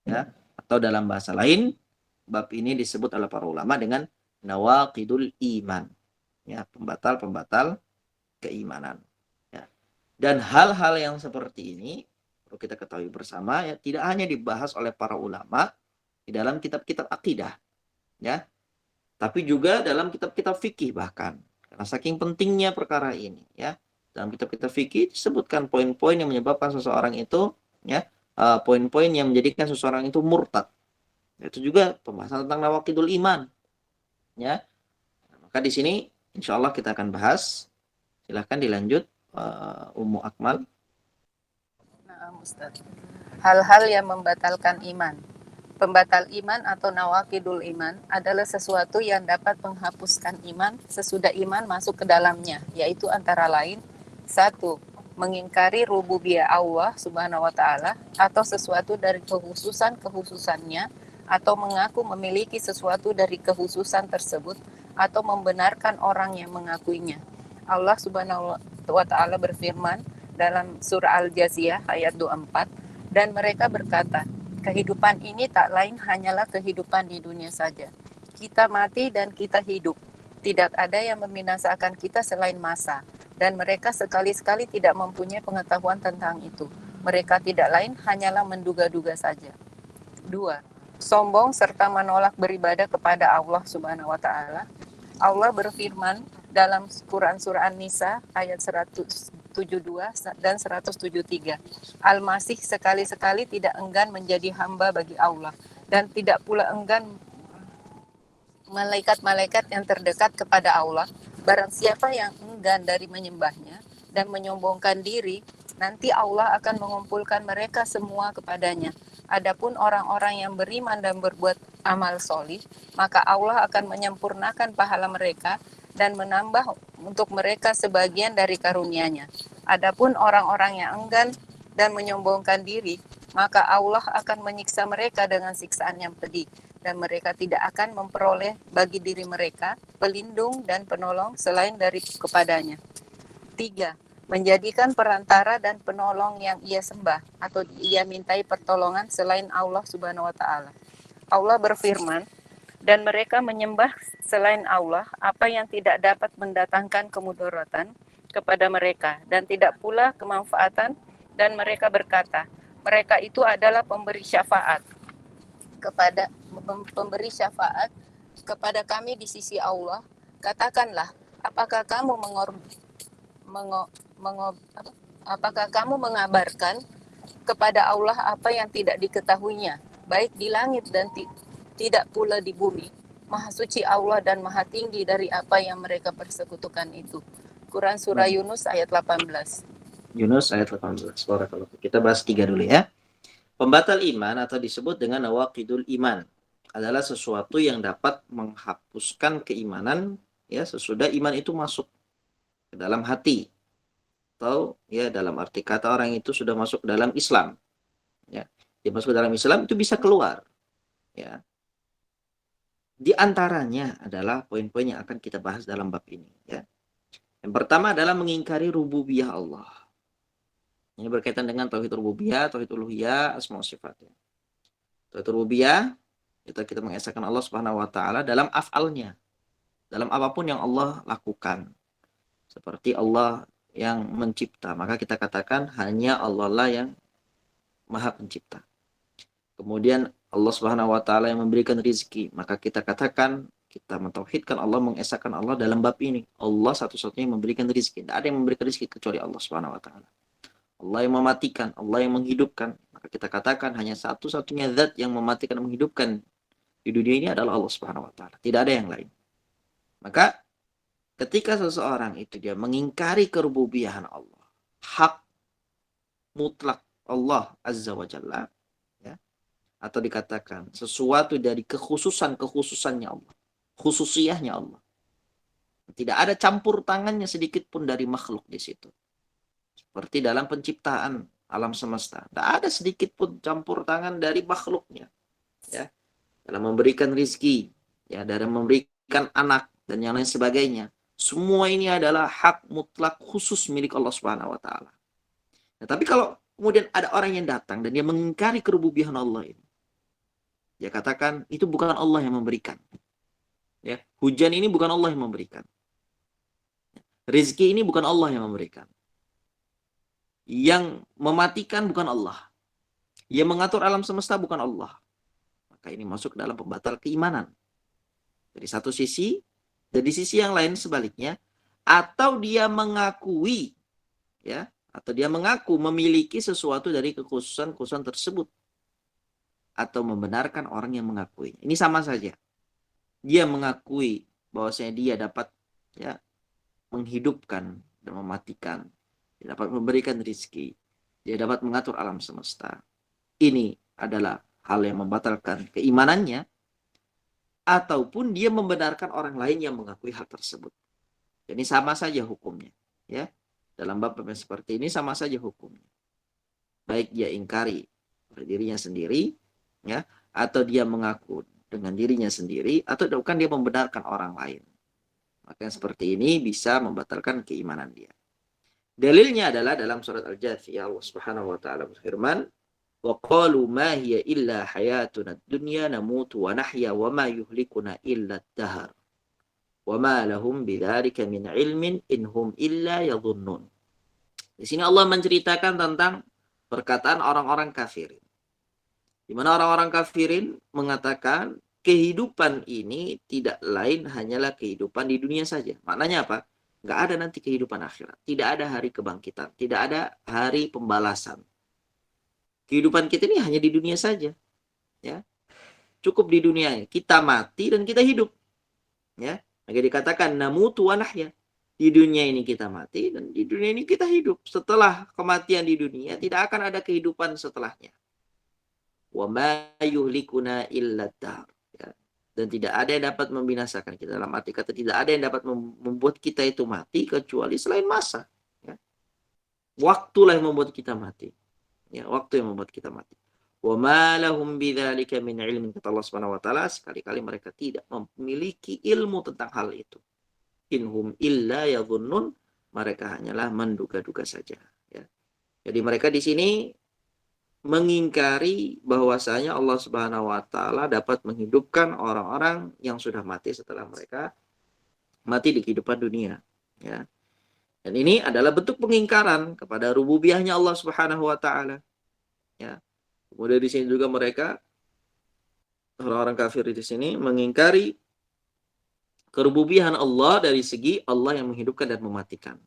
Ya, atau dalam bahasa lain, bab ini disebut oleh para ulama dengan nawaqidul iman. Ya, pembatal-pembatal keimanan. Ya. Dan hal-hal yang seperti ini perlu kita ketahui bersama, ya, tidak hanya dibahas oleh para ulama di dalam kitab-kitab akidah, ya, tapi juga dalam kitab-kitab fikih bahkan. Karena saking pentingnya perkara ini, ya. Dalam kitab-kitab fikih disebutkan poin-poin yang menyebabkan seseorang itu, ya, poin-poin yang menjadikan seseorang itu murtad. Itu juga pembahasan tentang nawaqidul iman, ya. Maka di sini insya Allah kita akan bahas. Silahkan dilanjut, Ummu Akmal. Nah, Ustaz. Hal-hal yang membatalkan iman. Pembatal iman atau nawaqidul iman adalah sesuatu yang dapat menghapuskan iman sesudah iman masuk ke dalamnya, yaitu antara lain 1. mengingkari rububiyah Allah Subhanahu wa taala atau sesuatu dari kehususan-kehususannya atau mengaku memiliki sesuatu dari kehususan tersebut atau membenarkan orang yang mengakuinya. Allah Subhanahu wa taala berfirman dalam surah Al-Jathiyah ayat 24, dan mereka berkata, kehidupan ini tak lain hanyalah kehidupan di dunia saja. Kita mati dan kita hidup. Tidak ada yang membinasakan kita selain masa. Dan mereka sekali-sekali tidak mempunyai pengetahuan tentang itu. Mereka tidak lain hanyalah menduga-duga saja. 2. Sombong serta menolak beribadah kepada Allah Subhanahu wa taala. Allah berfirman dalam Quran surah An-Nisa ayat 172 dan 173. Al-Masih sekali-sekali tidak enggan menjadi hamba bagi Allah dan tidak pula enggan malaikat-malaikat yang terdekat kepada Allah. Barang siapa yang enggan dari menyembahnya dan menyombongkan diri, nanti Allah akan mengumpulkan mereka semua kepadanya. Adapun orang-orang yang beriman dan berbuat amal solih, maka Allah akan menyempurnakan pahala mereka dan menambah untuk mereka sebagian dari karunia-Nya. Adapun orang-orang yang enggan dan menyombongkan diri, maka Allah akan menyiksa mereka dengan siksaan yang pedih, dan mereka tidak akan memperoleh bagi diri mereka pelindung dan penolong selain dari kepadanya. 3. Menjadikan perantara dan penolong yang ia sembah atau ia mintai pertolongan selain Allah Subhanahu wa taala. Allah berfirman, dan mereka menyembah selain Allah apa yang tidak dapat mendatangkan kemudaratan kepada mereka dan tidak pula kemanfaatan, dan mereka berkata, mereka itu adalah pemberi syafaat kepada kami di sisi Allah. Katakanlah, apakah kamu apakah kamu mengabarkan kepada Allah apa yang tidak diketahuinya, baik di langit dan tidak pula di bumi? Maha suci Allah dan maha tinggi dari apa yang mereka persekutukan itu. Quran surah Yunus ayat 18. Yunus ayat 18. Barakallahu. Kita bahas 3 dulu ya. Pembatal iman atau disebut dengan nawaqidul iman adalah sesuatu yang dapat menghapuskan keimanan ya sesudah iman itu masuk ke dalam hati, atau ya dalam arti kata orang itu sudah masuk ke dalam Islam. Ya, dia masuk ke dalam Islam itu bisa keluar. Ya. Di antaranya adalah poin-poin yang akan kita bahas dalam bab ini. Ya. Yang pertama adalah mengingkari rububiyah Allah. Ini berkaitan dengan tauhid rububiyah, tauhid uluhiyah, asma wa sifatnya. Tauhid rububiyah itu kita mengesahkan Allah Subhanahu wa taala dalam af'alnya. Dalam apapun yang Allah lakukan. Seperti Allah yang mencipta, maka kita katakan hanya Allah lah yang Maha Pencipta. Kemudian Allah Subhanahu wa taala yang memberikan rizki, maka kita katakan, kita mentauhidkan Allah, mengesahkan Allah dalam bab ini. Allah satu-satunya yang memberikan rizki. Tidak ada yang memberikan rizki kecuali Allah Subhanahu wa taala. Allah yang mematikan, Allah yang menghidupkan. Maka kita katakan hanya satu-satunya zat yang mematikan dan menghidupkan di dunia ini adalah Allah Subhanahu wa taala. Tidak ada yang lain. Maka ketika seseorang itu dia mengingkari kerububiyahan Allah, hak mutlak Allah Azza wa Jalla, ya, atau dikatakan sesuatu dari kekhususannya Allah, khususiyahnya Allah. Tidak ada campur tangannya sedikit pun dari makhluk di situ. Seperti dalam penciptaan alam semesta, tidak ada sedikit pun campur tangan dari makhluknya, ya, dalam memberikan rizki, ya, dalam memberikan anak dan yang lain sebagainya. Semua ini adalah hak mutlak khusus milik Allah Subhanahu wa taala. Nah, tapi kalau kemudian ada orang yang datang dan dia mengingkari kerububiyahan Allah ini, dia katakan itu bukan Allah yang memberikan. Ya, hujan ini bukan Allah yang memberikan. Rizki ini bukan Allah yang memberikan. Yang mematikan bukan Allah. Yang mengatur alam semesta bukan Allah. Maka ini masuk dalam pembatal keimanan. Dari satu sisi, dan di sisi yang lain sebaliknya, atau dia mengakui, ya, atau dia mengaku memiliki sesuatu dari kekhususan tersebut, atau membenarkan orang yang mengakui. Ini sama saja. Dia mengakui bahwasanya dia dapat, ya, menghidupkan dan mematikan, dia dapat memberikan rizki, dia dapat mengatur alam semesta. Ini adalah hal yang membatalkan keimanannya, ataupun dia membenarkan orang lain yang mengakui hal tersebut. Jadi sama saja hukumnya, ya. dalam bab yang seperti ini sama saja hukumnya. Baik dia ingkari oleh dirinya sendiri, ya, atau dia mengaku dengan dirinya sendiri, atau bahkan dia membenarkan orang lain. Maka yang seperti ini bisa membatalkan keimanan dia. Dalilnya adalah dalam surat Al-Jathiyah, Allah Subhanahu wa taala berfirman, "Wa qalu ma hiya illa hayatuna ad-dunya namutu wa nahya wa ma yuhlikuna illa ad-dahr. Wa ma lahum bidzalika min ilmin in hum illa yadhunnun." Di sini Allah menceritakan tentang perkataan orang-orang kafirin. Di mana orang-orang kafirin mengatakan kehidupan ini tidak lain hanyalah kehidupan di dunia saja. Maknanya apa? Nggak ada nanti kehidupan akhirat. Tidak ada hari kebangkitan. Tidak ada hari pembalasan. Kehidupan kita ini hanya di dunia saja. Ya. Cukup di dunia. Kita mati dan kita hidup. Ya. Maka dikatakan namutu wa nahya. Di dunia ini kita mati dan di dunia ini kita hidup. Setelah kematian di dunia tidak akan ada kehidupan setelahnya. Wa ma yuhlikuna illa ad-dahr. Dan tidak ada yang dapat membinasakan kita. Dalam arti kata tidak ada yang dapat membuat kita itu mati kecuali selain masa. Ya. Waktulah yang membuat kita mati. Ya, waktu yang membuat kita mati. Wa ma lahum bidzalika min ilmin, kata Allah Subhanahu wa taala, sekali-kali mereka tidak memiliki ilmu tentang hal itu. Inhum illa yadhunnun, mereka hanyalah menduga-duga saja. Ya. Jadi mereka di sini mengingkari bahwasanya Allah Subhanahu wa taala dapat menghidupkan orang-orang yang sudah mati setelah mereka mati di kehidupan dunia, ya. Dan ini adalah bentuk pengingkaran kepada rububiyahnya Allah Subhanahu wa taala, ya. Kemudian di sini juga mereka orang-orang kafir di sini mengingkari kerububiyahan Allah dari segi Allah yang menghidupkan dan mematikan.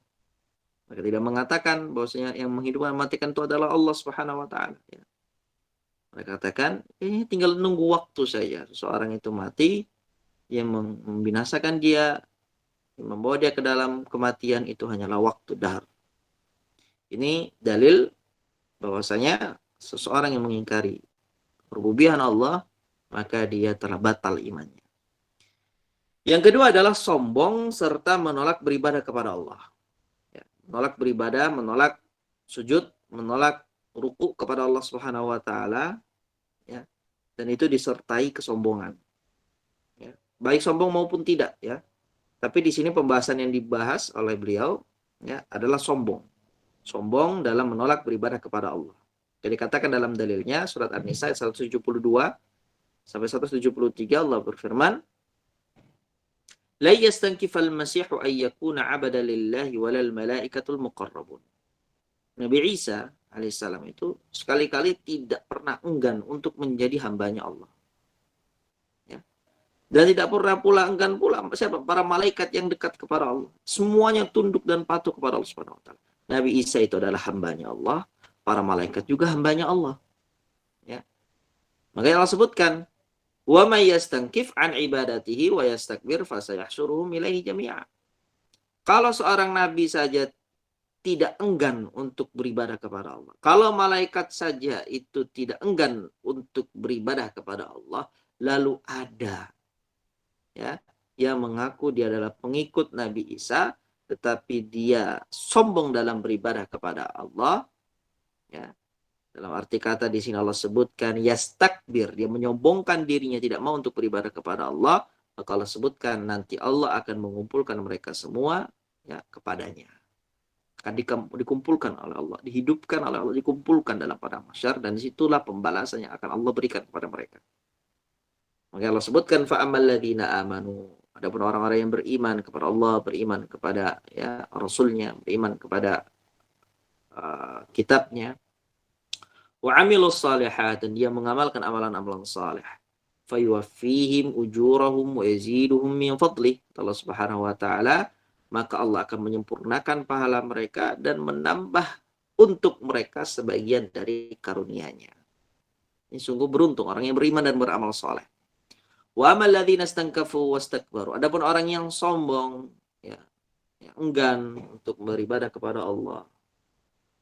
Mereka tidak mengatakan bahwasanya yang menghidupkan dan mematikan itu adalah Allah Subhanahu wa taala, ya. Mereka katakan, tinggal nunggu waktu saja. Seseorang itu mati, yang membinasakan dia, yang membawa dia ke dalam kematian itu hanyalah waktu dahr. Ini dalil bahwasanya seseorang yang mengingkari rububiyah Allah, maka dia telah batal imannya. Yang kedua adalah sombong serta menolak beribadah kepada Allah. Ya, menolak beribadah, menolak sujud, menolak ruku kepada Allah Subhanahu wa taala, ya. Dan itu disertai kesombongan. Ya. Baik sombong maupun tidak, ya. Tapi di sini pembahasan yang dibahas oleh beliau, ya, adalah sombong. Sombong dalam menolak beribadah kepada Allah. Jadi katakan dalam dalilnya surat An-Nisa 172 sampai 173 Allah berfirman, "La yastankifal masihu ay yakuna 'abada lillahi walal malaikatul muqarrabun." Nabi Isa alaihissalam itu sekali-kali tidak pernah enggan untuk menjadi hambanya Allah. Ya. Dan tidak pernah pula enggan pula siapa? Para malaikat yang dekat kepada Allah. Semuanya tunduk dan patuh kepada Allah Subhanahu wa taala. Nabi Isa itu adalah hambanya Allah, para malaikat juga hambanya Allah. Ya. Makanya Allah sebutkan, "Wa may yastankif an ibadatihi wa yastakbir fasayahsyuruhum ilaihi jami'a." Kalau seorang nabi saja tidak enggan untuk beribadah kepada Allah, kalau malaikat saja itu tidak enggan untuk beribadah kepada Allah, lalu ada, ya, yang mengaku dia adalah pengikut Nabi Isa, tetapi dia sombong dalam beribadah kepada Allah, ya. Dalam arti kata di sini Allah sebutkan yastakbir, dia menyombongkan dirinya tidak mau untuk beribadah kepada Allah, maka Allah sebutkan nanti Allah akan mengumpulkan mereka semua, ya, kepadanya. Akan dikumpulkan oleh Allah, dihidupkan oleh Allah, dikumpulkan dalam padang mahsyar, dan disitulah pembalasan yang akan Allah berikan kepada mereka. Maka Allah sebutkan fa'amal ladzina amanu, adapun orang-orang yang beriman kepada Allah, beriman kepada, ya, Rasulnya, beriman kepada kitabnya, wa amilus salihat, dan dia mengamalkan amalan-amalan saleh, fayuwaffihim ujurahum wa yaziduhum min fadlih, Allah Subhanahu wa taala, maka Allah akan menyempurnakan pahala mereka dan menambah untuk mereka sebagian dari karunia-Nya. Ini sungguh beruntung orang yang beriman dan beramal saleh. Wa amal ladzina istankafu wastakbaru, adapun orang yang sombong, ya, enggan untuk beribadah kepada Allah,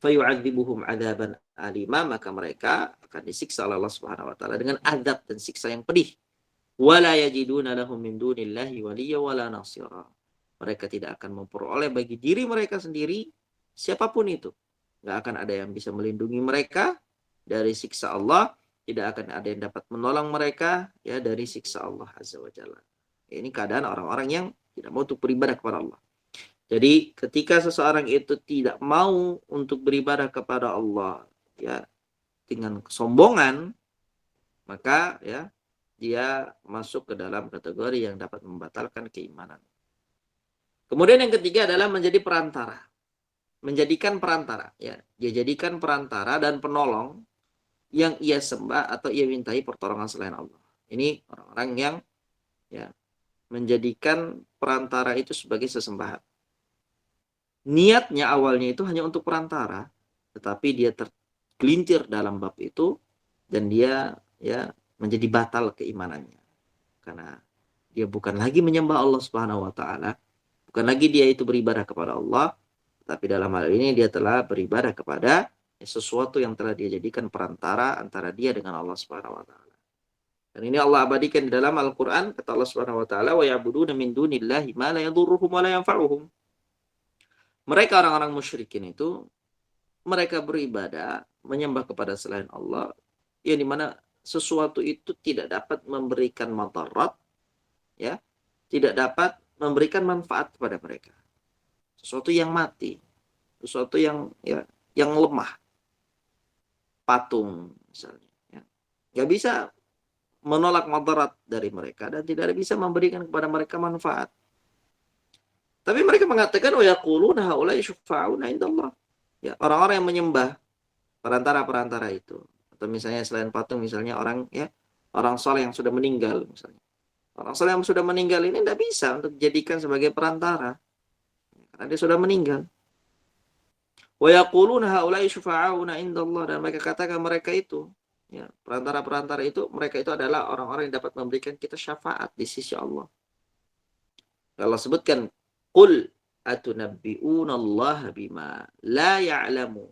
fayu'adzibuhum 'adzaban alima, maka mereka akan disiksa oleh Allah Subhanahu wa taala dengan azab dan siksa yang pedih. Wala yajiduna lahum min dunillahi waliyya wala nasira, mereka tidak akan memperoleh bagi diri mereka sendiri, siapapun itu. Nggak akan ada yang bisa melindungi mereka dari siksa Allah, tidak akan ada yang dapat menolong mereka ya dari siksa Allah Azza wa Jalla. Ini keadaan orang-orang yang tidak mau untuk beribadah kepada Allah. Jadi ketika seseorang itu tidak mau untuk beribadah kepada Allah ya dengan kesombongan, maka ya dia masuk ke dalam kategori yang dapat membatalkan keimanan. Kemudian yang ketiga adalah menjadi perantara. Menjadikan perantara ya. Dia jadikan perantara dan penolong yang ia sembah atau ia mintai pertolongan selain Allah. Ini orang-orang yang ya menjadikan perantara itu sebagai sesembahan. Niatnya awalnya itu hanya untuk perantara, tetapi dia tergelincir dalam bab itu dan dia ya menjadi batal keimanannya. Karena dia bukan lagi menyembah Allah Subhanahu wa taala, bukan lagi dia itu beribadah kepada Allah, tapi dalam hal ini dia telah beribadah kepada sesuatu yang telah dia jadikan perantara antara dia dengan Allah Subhanahu wa taala. Dan ini Allah abadikan di dalam Al-Qur'an, kata Allah Subhanahu wa taala, "Wa ya'buduna min dunillahi ma la yadhurruhum wa la yanfa'uhum." Mereka orang-orang musyrikin itu mereka beribadah menyembah kepada selain Allah yang dimana sesuatu itu tidak dapat memberikan madarat ya, tidak dapat memberikan manfaat kepada mereka. Sesuatu yang mati, sesuatu yang ya yang lemah. Patung misalnya ya. Nggak bisa menolak madarat dari mereka dan tidak bisa memberikan kepada mereka manfaat. Tapi mereka mengatakan wa yaquluna haula'i syufa'una indallah. Ya, orang-orang yang menyembah perantara-perantara itu. Atau misalnya selain patung misalnya orang ya, orang soleh yang sudah meninggal misalnya. Orang soleh yang sudah meninggal ini tidak bisa untuk dijadikan sebagai perantara. Karena dia sudah meninggal. Wa yaquluna haula'i syufa'una indallah, dan mereka katakan mereka itu ya, perantara-perantara itu mereka itu adalah orang-orang yang dapat memberikan kita syafaat di sisi Allah. Allah sebutkan qul atunabbi'unallaha bima la ya'lamu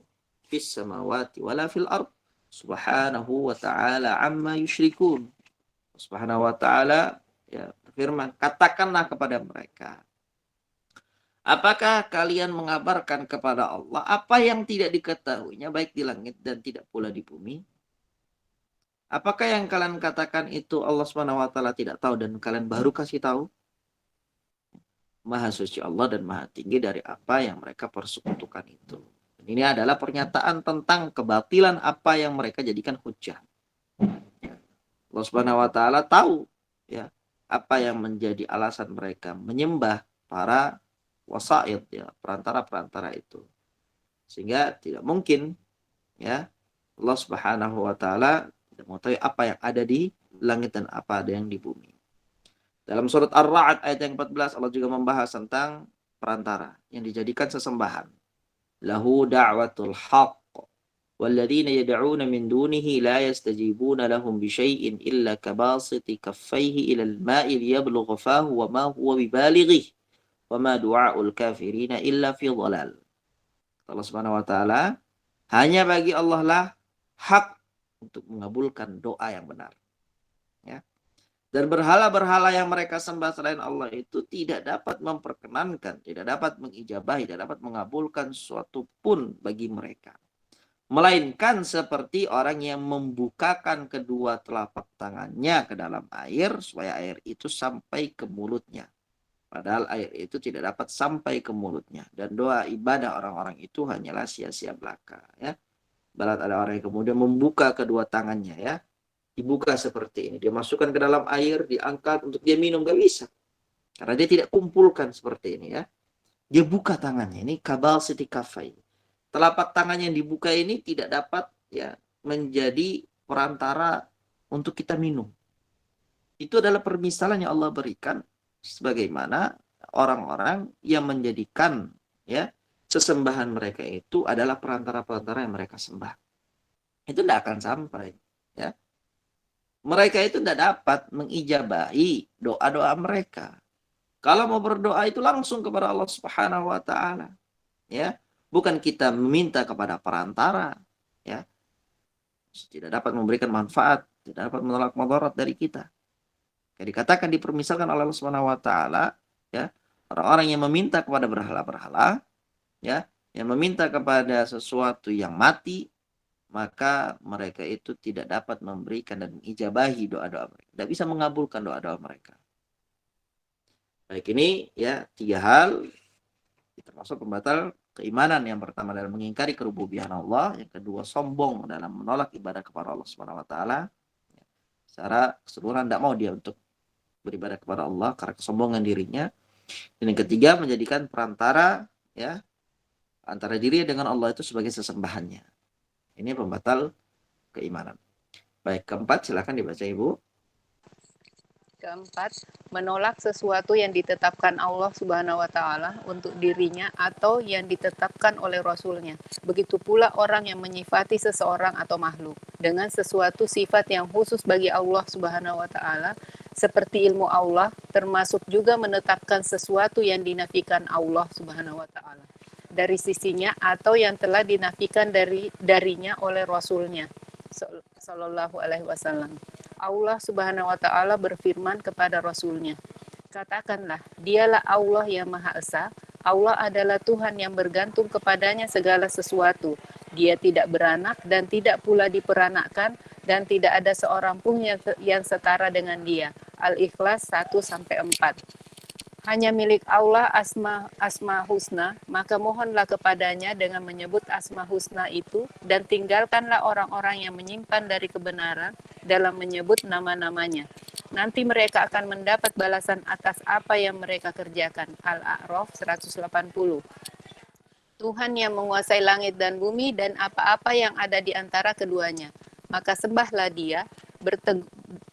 fis samawati wala fil ard subhanahu wa ta'ala amma yusyrikun. Subhanahu wa ta'ala ya firman, katakanlah kepada mereka, apakah kalian mengabarkan kepada Allah apa yang tidak diketahuinya baik di langit dan tidak pula di bumi? Apakah yang kalian katakan itu Allah Subhanahu wa taala tidak tahu dan kalian baru kasih tahu? Maha suci Allah dan maha tinggi dari apa yang mereka persekutukan itu. Dan ini adalah pernyataan tentang kebatilan apa yang mereka jadikan hujjah. Allah Subhanahu wa taala tahu ya apa yang menjadi alasan mereka menyembah para wasaid ya, perantara-perantara itu. Sehingga tidak mungkin ya Allah Subhanahu wa taala tidak mengetahui apa yang ada di langit dan apa ada yang di bumi. Dalam surat Ar-Ra'd ayat yang 14 Allah juga membahas tentang perantara yang dijadikan sesembahan. Lahu da'watul haqq walladzina yad'una min dunihi la yastajibuna lahum bisyai'in illa kabasiti kaffayhi ila al-ma'i liyablugha fahu wa ma huwa bibalighi wa ma du'aul kafirina illa fi dhalal. Allah Subhanahu wa taala, hanya bagi Allah lah hak untuk mengabulkan doa yang benar. Ya. Dan berhala-berhala yang mereka sembah selain Allah itu tidak dapat memperkenankan, tidak dapat mengijabahi, tidak dapat mengabulkan sesuatu pun bagi mereka. Melainkan seperti orang yang membukakan kedua telapak tangannya ke dalam air supaya air itu sampai ke mulutnya. Padahal air itu tidak dapat sampai ke mulutnya. Dan doa ibadah orang-orang itu hanyalah sia-sia belaka. Ya. Barat ada orang yang kemudian membuka kedua tangannya ya. Dibuka seperti ini. Dia masukkan ke dalam air, diangkat untuk dia minum. Gak bisa. Karena dia tidak kumpulkan seperti ini ya. Dia buka tangannya. Ini kabal siti kafai. Telapak tangan yang dibuka ini tidak dapat ya menjadi perantara untuk kita minum. Itu adalah permisalan yang Allah berikan sebagaimana orang-orang yang menjadikan ya sesembahan mereka itu adalah perantara-perantara yang mereka sembah. Itu tidak akan sampai ya. Mereka itu tidak dapat mengijabahi doa-doa mereka. Kalau mau berdoa itu langsung kepada Allah Subhanahu wa taala. Ya, bukan kita meminta kepada perantara, ya. Tidak dapat memberikan manfaat, tidak dapat menolak mudarat dari kita. Kayak dikatakan dipermisalkan oleh Allah Subhanahu wa taala, ya, orang-orang yang meminta kepada berhala-berhala, ya, yang meminta kepada sesuatu yang mati, maka mereka itu tidak dapat memberikan dan mengijabahi doa-doa mereka. Tidak bisa mengabulkan doa-doa mereka. Baik, ini ya 3 hal termasuk pembatal keimanan. Yang pertama adalah mengingkari kerububian Allah, yang kedua sombong dalam menolak ibadah kepada Allah Subhanahu wa taala. Secara keseluruhan tidak mau dia untuk beribadah kepada Allah karena kesombongan dirinya. Dan yang ketiga menjadikan perantara ya antara dirinya dengan Allah itu sebagai sesembahannya. Ini pembatal keimanan. Baik, keempat silakan dibaca Ibu. Keempat, menolak sesuatu yang ditetapkan Allah Subhanahu wa taala untuk dirinya atau yang ditetapkan oleh Rasulnya. Begitu pula orang yang menyifati seseorang atau makhluk dengan sesuatu sifat yang khusus bagi Allah Subhanahu wa taala, seperti ilmu Allah, termasuk juga menetapkan sesuatu yang dinafikan Allah Subhanahu wa taala dari sisinya atau yang telah dinafikan darinya oleh Rasulnya sallallahu alaihi wasallam. Allah Subhanahu wa taala berfirman kepada Rasulnya, katakanlah, dialah Allah yang Maha Esa, Allah adalah Tuhan yang bergantung kepadanya segala sesuatu. Dia tidak beranak dan tidak pula diperanakkan dan tidak ada seorang pun yang setara dengan dia. Al-Ikhlas 1-4. Hanya milik Allah asma husna, maka mohonlah kepadanya dengan menyebut asma husna itu, dan tinggalkanlah orang-orang yang menyimpan dari kebenaran dalam menyebut nama-namanya. Nanti mereka akan mendapat balasan atas apa yang mereka kerjakan. Al-A'raf 180. Tuhan yang menguasai langit dan bumi dan apa-apa yang ada di antara keduanya. Maka sembahlah Dia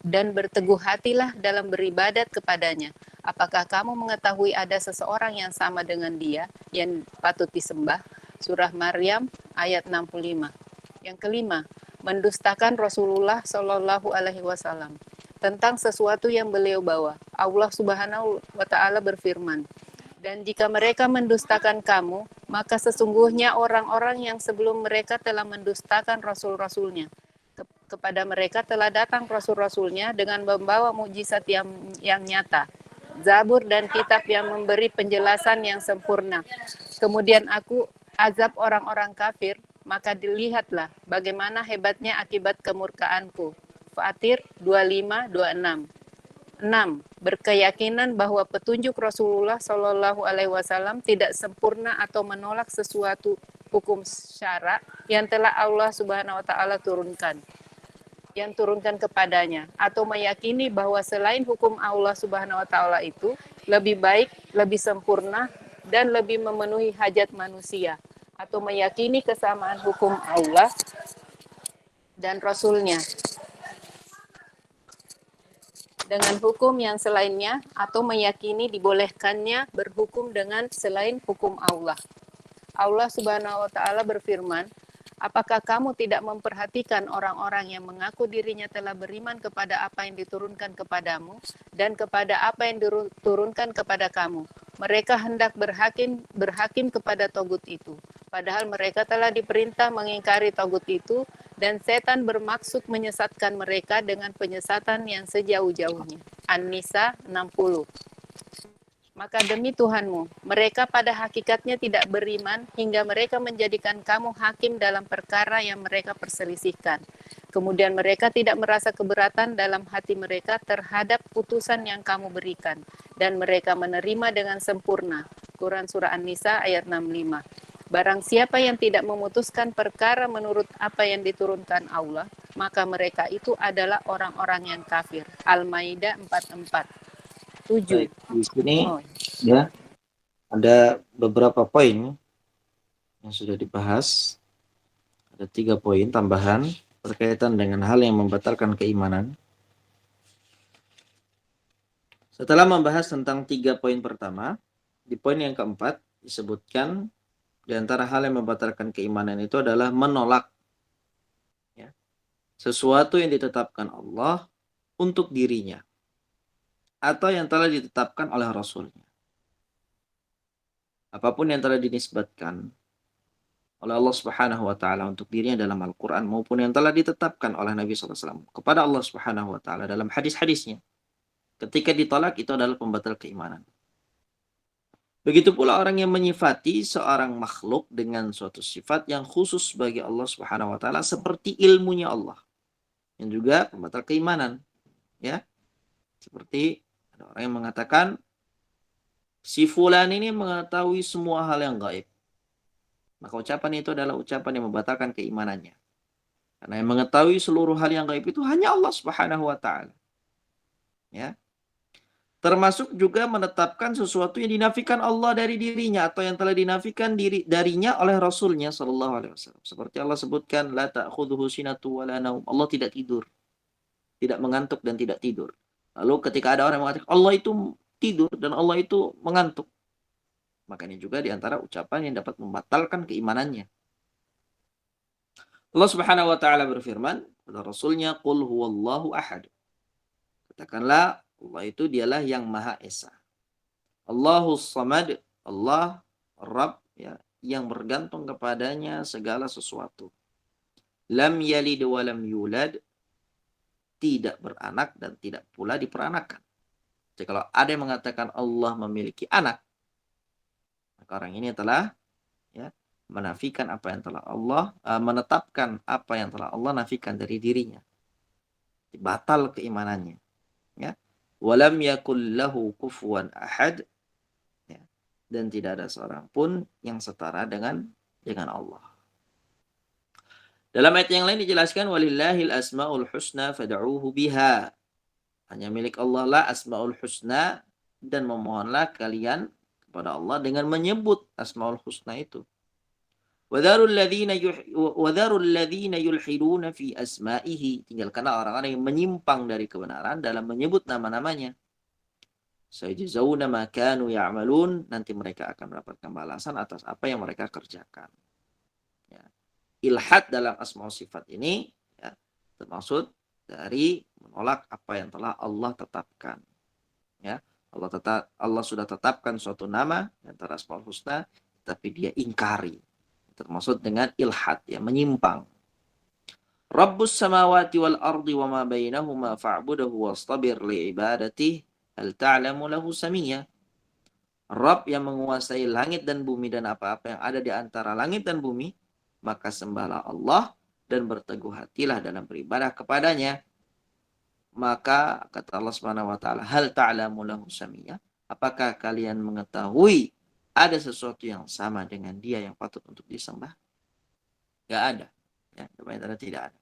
dan berteguh hatilah dalam beribadat kepadanya. Apakah kamu mengetahui ada seseorang yang sama dengan Dia yang patut disembah? Surah Maryam ayat 65. Yang kelima, mendustakan Rasulullah Shallallahu alaihi wasallam tentang sesuatu yang beliau bawa. Allah Subhanahu wa taala berfirman, dan jika mereka mendustakan kamu, maka sesungguhnya orang-orang yang sebelum mereka telah mendustakan rasul-rasulnya. Kepada mereka telah datang rasul-rasulnya dengan membawa mukjizat yang nyata, Zabur dan kitab yang memberi penjelasan yang sempurna. Kemudian aku azab orang-orang kafir, maka dilihatlah bagaimana hebatnya akibat kemurkaanku. Fatir 25-26. 6. Berkeyakinan bahwa petunjuk Rasulullah Shallallahu alaihi wasallam tidak sempurna atau menolak sesuatu hukum syara yang telah Allah Subhanahu wa taala turunkan kepadanya, atau meyakini bahwa selain hukum Allah Subhanahu wa taala itu lebih baik, lebih sempurna dan lebih memenuhi hajat manusia, atau meyakini kesamaan hukum Allah dan Rasulnya dengan hukum yang selainnya, atau meyakini dibolehkannya berhukum dengan selain hukum Allah. Allah Subhanahu wa taala berfirman, apakah kamu tidak memperhatikan orang-orang yang mengaku dirinya telah beriman kepada apa yang diturunkan kepadamu dan kepada apa yang diturunkan kepada kamu? Mereka hendak berhakim kepada togut itu, padahal mereka telah diperintah mengingkari togut itu, dan setan bermaksud menyesatkan mereka dengan penyesatan yang sejauh-jauhnya. An-Nisa 60. Maka demi Tuhanmu, mereka pada hakikatnya tidak beriman hingga mereka menjadikan kamu hakim dalam perkara yang mereka perselisihkan. Kemudian mereka tidak merasa keberatan dalam hati mereka terhadap putusan yang kamu berikan, dan mereka menerima dengan sempurna. Quran Surah An-Nisa ayat 65. Barang siapa yang tidak memutuskan perkara menurut apa yang diturunkan Allah, maka mereka itu adalah orang-orang yang kafir. Al-Maidah 44. 7. Baik, di sini ya ada beberapa poin yang sudah dibahas. Ada 3 poin tambahan berkaitan dengan hal yang membatalkan keimanan. Setelah membahas tentang 3 poin pertama, di poin yang keempat disebutkan di antara hal yang membatalkan keimanan itu adalah menolak ya, sesuatu yang ditetapkan Allah untuk dirinya atau yang telah ditetapkan oleh Rasulnya. Apapun yang telah dinisbatkan oleh Allah Subhanahu wa taala untuk dirinya dalam Al-Qur'an maupun yang telah ditetapkan oleh Nabi SAW kepada Allah Subhanahu wa taala dalam hadis-hadisnya, ketika ditolak itu adalah pembatal keimanan. Begitu pula orang yang menyifati seorang makhluk dengan suatu sifat yang khusus bagi Allah Subhanahu wa taala seperti ilmunya Allah, yang juga pembatal keimanan, ya. Seperti ada orang yang mengatakan si fulan ini mengetahui semua hal yang gaib. Maka ucapan itu adalah ucapan yang membatalkan keimanannya. Karena yang mengetahui seluruh hal yang gaib itu hanya Allah Subhanahu wa taala. Ya. Termasuk juga menetapkan sesuatu yang dinafikan Allah dari dirinya atau yang telah dinafikan darinya oleh Rasulnya Shallallahu Alaihi Wasallam. Seperti Allah sebutkan, la ta'khudhuhu sinatu wa la naum. Allah tidak tidur, tidak mengantuk dan tidak tidur. Lalu ketika ada orang yang mengatakan Allah itu tidur dan Allah itu mengantuk, maka ini juga diantara ucapan yang dapat membatalkan keimanannya. Allah Subhanahu wa taala berfirman pada Rasulnya, "Qul huwallahu ahad." Katakanlah Allah itu dialah yang Maha Esa. Allahus Samad, Allah Rabb, ya, yang bergantung kepadanya segala sesuatu. Lam yalid wa lam yulad, tidak beranak dan tidak pula diperanakan. Jadi kalau ada yang mengatakan Allah memiliki anak, maka orang ini telah, ya, menafikan apa yang telah Allah menetapkan apa yang telah Allah nafikan dari dirinya. Batal keimanannya, ya. Walam yakul lahu kufuwan ahad, ya. Dan tidak ada seorang pun yang setara dengan Allah. Dalam ayat yang lain dijelaskan walillahil asmaul husna fad'uuhu biha. Hanya milik Allah lah asmaul husna, dan memohonlah kalian kepada Allah dengan menyebut asmaul husna itu. Wadharul ladzina yulhiduna fi asma'ihi. Tinggalkanlah orang-orang yang menyimpang dari kebenaran dalam menyebut nama-namanya. Sayajzauna ma kanu ya'malun. Nanti mereka akan mendapatkan balasan atas apa yang mereka kerjakan. Ya. Ilhad dalam asma sifat ini, ya, termaksud dari menolak apa yang telah Allah tetapkan. Ya. Allah sudah tetapkan suatu nama antara asmaul husna, tapi dia ingkari. Termasuk dengan ilhad, ya, menyimpang. Rabbus samawati wal ardi wa ma bainahuma fa'budahu wastabir li'ibadatihi hal ta'lamu lahu samiyya. Rabb yang menguasai langit dan bumi dan apa-apa yang ada di antara langit dan bumi, maka sembahlah Allah dan berteguh hatilah dalam beribadah kepadanya. Maka kata Allah Subhanahu wa taala, hal ta'lamu lahu samiyya? Apakah kalian mengetahui ada sesuatu yang sama dengan dia yang patut untuk disembah? Gak ada. Ya, tidak ada.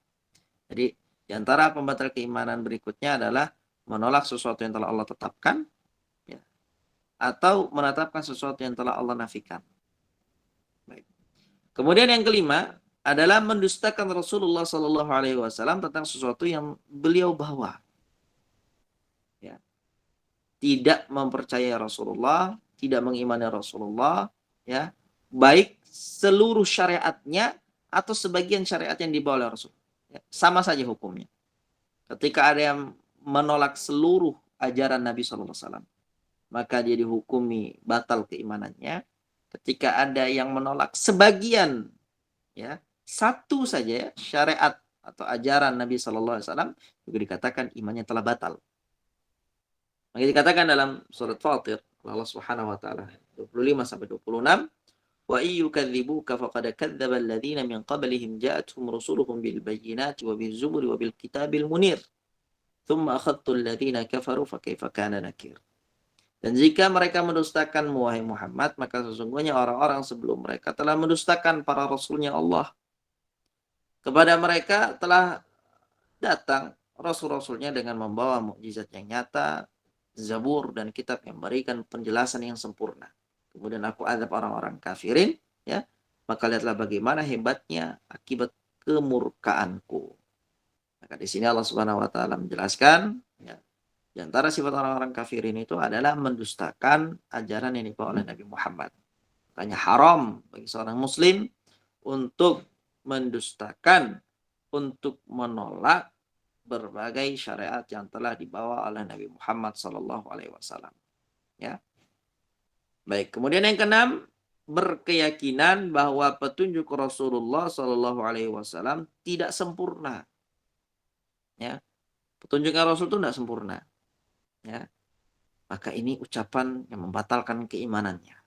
Jadi di antara pembatal keimanan berikutnya adalah menolak sesuatu yang telah Allah tetapkan, ya, atau menetapkan sesuatu yang telah Allah nafikan. Baik. Kemudian yang kelima adalah mendustakan Rasulullah Sallallahu Alaihi Wasallam tentang sesuatu yang beliau bawa. Ya. Tidak mempercayai Rasulullah, tidak mengimani Rasulullah, ya, baik seluruh syariatnya atau sebagian syariat yang dibawa oleh Rasul, ya, sama saja hukumnya. Ketika ada yang menolak seluruh ajaran Nabi SAW, maka dia dihukumi batal keimanannya. Ketika ada yang menolak sebagian, ya, satu saja, ya, syariat atau ajaran Nabi SAW, juga dikatakan imannya telah batal. Maka dikatakan dalam surat Fatir Allah Subhanahu wa taala 25 sampai 26, wa iyyukadzibuka faqad kadzdzaba alladziina min qablihim ja'atuhum rusuluhum bil bayyinati wa bil zuburi wa bil kitabil munir tsumma akhadtu alladziina kafaru fa kaifa kana nakir. Dan jika mereka mendustakanmu wahai Muhammad, maka sesungguhnya orang-orang sebelum mereka telah mendustakan para rasulnya Allah. Kepada mereka telah datang rasul-rasulnya dengan membawa mukjizat yang nyata, Zabur dan kitab yang memberikan penjelasan yang sempurna. Kemudian aku azab orang-orang kafirin, ya, maka lihatlah bagaimana hebatnya akibat kemurkaanku. Maka di sini Allah Subhanahu wa taala menjelaskan, ya, di antara sifat orang-orang kafirin itu adalah mendustakan ajaran yang dibawa oleh Nabi Muhammad. Makanya haram bagi seorang muslim untuk mendustakan, untuk menolak berbagai syariat yang telah dibawa oleh Nabi Muhammad Sallallahu Alaihi Wasallam. Ya, baik. Kemudian yang keenam, berkeyakinan bahwa petunjuk Rasulullah Sallallahu Alaihi Wasallam tidak sempurna. Ya, petunjuknya Rasul itu tidak sempurna. Ya, maka ini ucapan yang membatalkan keimanannya.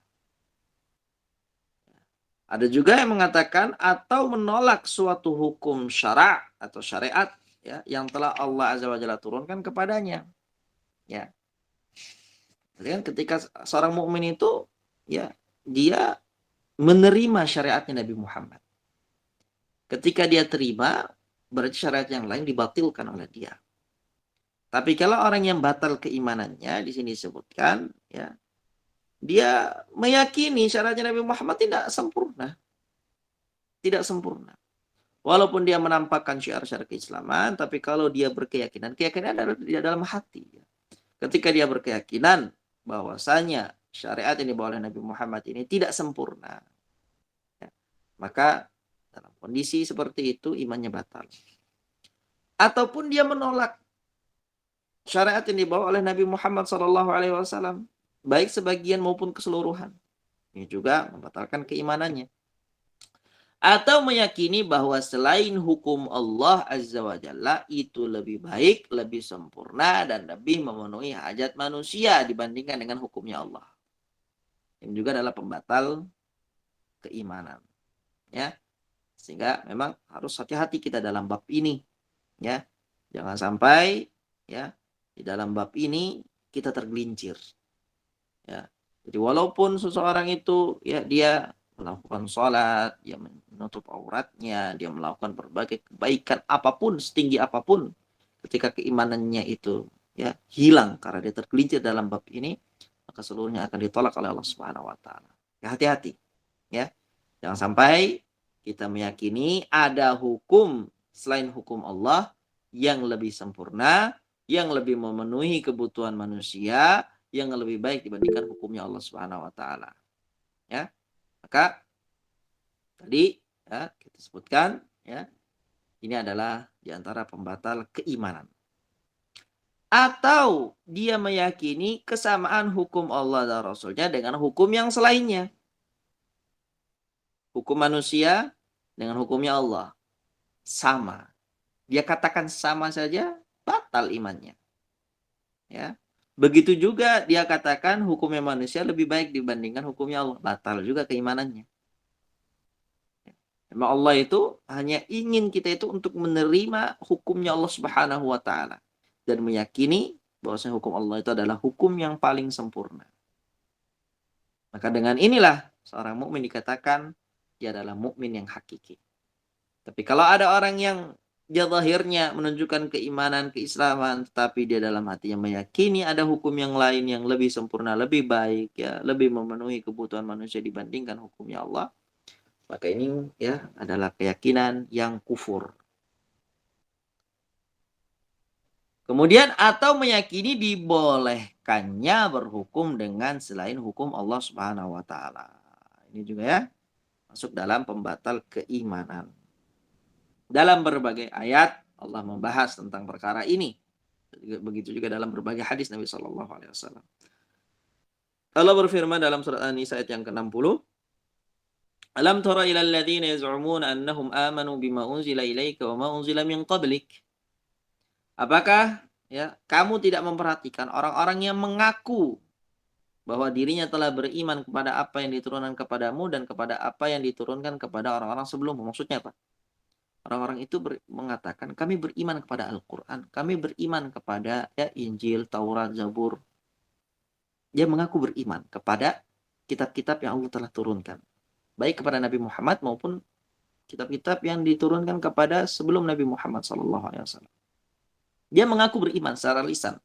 Ada juga yang mengatakan atau menolak suatu hukum syara' atau syariat ya yang telah Allah Azza wa Jalla turunkan kepadanya. Ya. Jadi kan ketika seorang mukmin itu ya dia menerima syariatnya Nabi Muhammad. Ketika dia terima, berarti syariat yang lain dibatilkan oleh dia. Tapi kalau orang yang batal keimanannya di sini disebutkan ya, dia meyakini syariatnya Nabi Muhammad tidak sempurna. Tidak sempurna. Walaupun dia menampakkan syiar-syiar keislaman, tapi kalau dia berkeyakinan, keyakinan adalah di dalam hati. Ketika dia berkeyakinan bahwasanya syariat yang dibawa oleh Nabi Muhammad ini tidak sempurna, ya, maka dalam kondisi seperti itu imannya batal. Ataupun dia menolak syariat yang dibawa oleh Nabi Muhammad SAW, baik sebagian maupun keseluruhan. Ini juga membatalkan keimanannya. Atau meyakini bahwa selain hukum Allah Azza wa Jalla itu lebih baik, lebih sempurna, dan lebih memenuhi hajat manusia dibandingkan dengan hukumnya Allah. Ini juga adalah pembatal keimanan. Ya. Sehingga memang harus hati-hati kita dalam bab ini. Ya. Jangan sampai ya di dalam bab ini kita tergelincir. Ya. Jadi walaupun seseorang itu ya dia melakukan sholat, dia menutup auratnya, dia melakukan berbagai kebaikan apapun, setinggi apapun, ketika keimanannya itu ya hilang karena dia tergelincir dalam bab ini, maka seluruhnya akan ditolak oleh Allah Subhanahu wa taala. Ya, hati-hati. Ya. Jangan sampai kita meyakini ada hukum selain hukum Allah yang lebih sempurna, yang lebih memenuhi kebutuhan manusia, yang lebih baik dibandingkan hukumnya Allah Subhanahu wa taala. Ya. Maka tadi ya kita sebutkan ya ini adalah diantara pembatal keimanan. Atau dia meyakini kesamaan hukum Allah dan Rasulnya dengan hukum yang selainnya. Hukum manusia dengan hukumnya Allah sama. Dia katakan sama saja, batal imannya. Ya. Begitu juga dia katakan hukumnya manusia lebih baik dibandingkan hukumnya Allah, batal juga keimanannya. Memang Allah itu hanya ingin kita itu untuk menerima hukumnya Allah Subhanahu wa taala dan meyakini bahwasanya hukum Allah itu adalah hukum yang paling sempurna. Maka dengan inilah seorang mukmin dikatakan dia adalah mukmin yang hakiki. Tapi kalau ada orang yang dia zahirnya menunjukkan keimanan, keislaman, tetapi dia dalam hatinya meyakini ada hukum yang lain yang lebih sempurna, lebih baik, ya, lebih memenuhi kebutuhan manusia dibandingkan hukumnya Allah, maka ini ya adalah keyakinan yang kufur. Kemudian atau meyakini dibolehkannya berhukum dengan selain hukum Allah Subhanahu wa taala. Ini juga ya masuk dalam pembatal keimanan. Dalam berbagai ayat Allah membahas tentang perkara ini. Begitu juga dalam berbagai hadis Nabi sallallahu alaihi wasallam. Allah berfirman dalam surat An-Nisa ayat yang ke-60, Alam tara ilal ladzina yaz'umuna annahum amanu bima unzila ilaika wa ma unzila min qablik. Apakah ya kamu tidak memperhatikan orang-orang yang mengaku bahwa dirinya telah beriman kepada apa yang diturunkan kepadamu dan kepada apa yang diturunkan kepada orang-orang sebelummu? Maksudnya apa? Orang-orang itu mengatakan kami beriman kepada Al-Quran, kami beriman kepada ya, Injil, Taurat, Zabur. Dia mengaku beriman kepada kitab-kitab yang Allah telah turunkan, baik kepada Nabi Muhammad maupun kitab-kitab yang diturunkan kepada sebelum Nabi Muhammad SAW. Dia mengaku beriman secara lisan.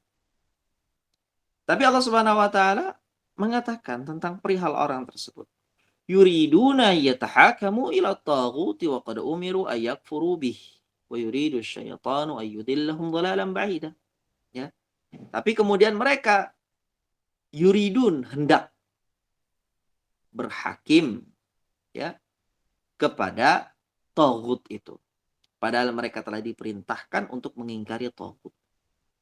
Tapi Allah Subhanahu Wa Taala mengatakan tentang perihal orang tersebut. Yuriduna yatahakamu ila taghuti wa qad umiru ay yakfuru bih wa yuridu syaitanu ay yudillahum dhalalan ba'ida. Ya. Tapi kemudian mereka yuridun hendak berhakim ya kepada taghut itu. Padahal mereka telah diperintahkan untuk mengingkari taghut.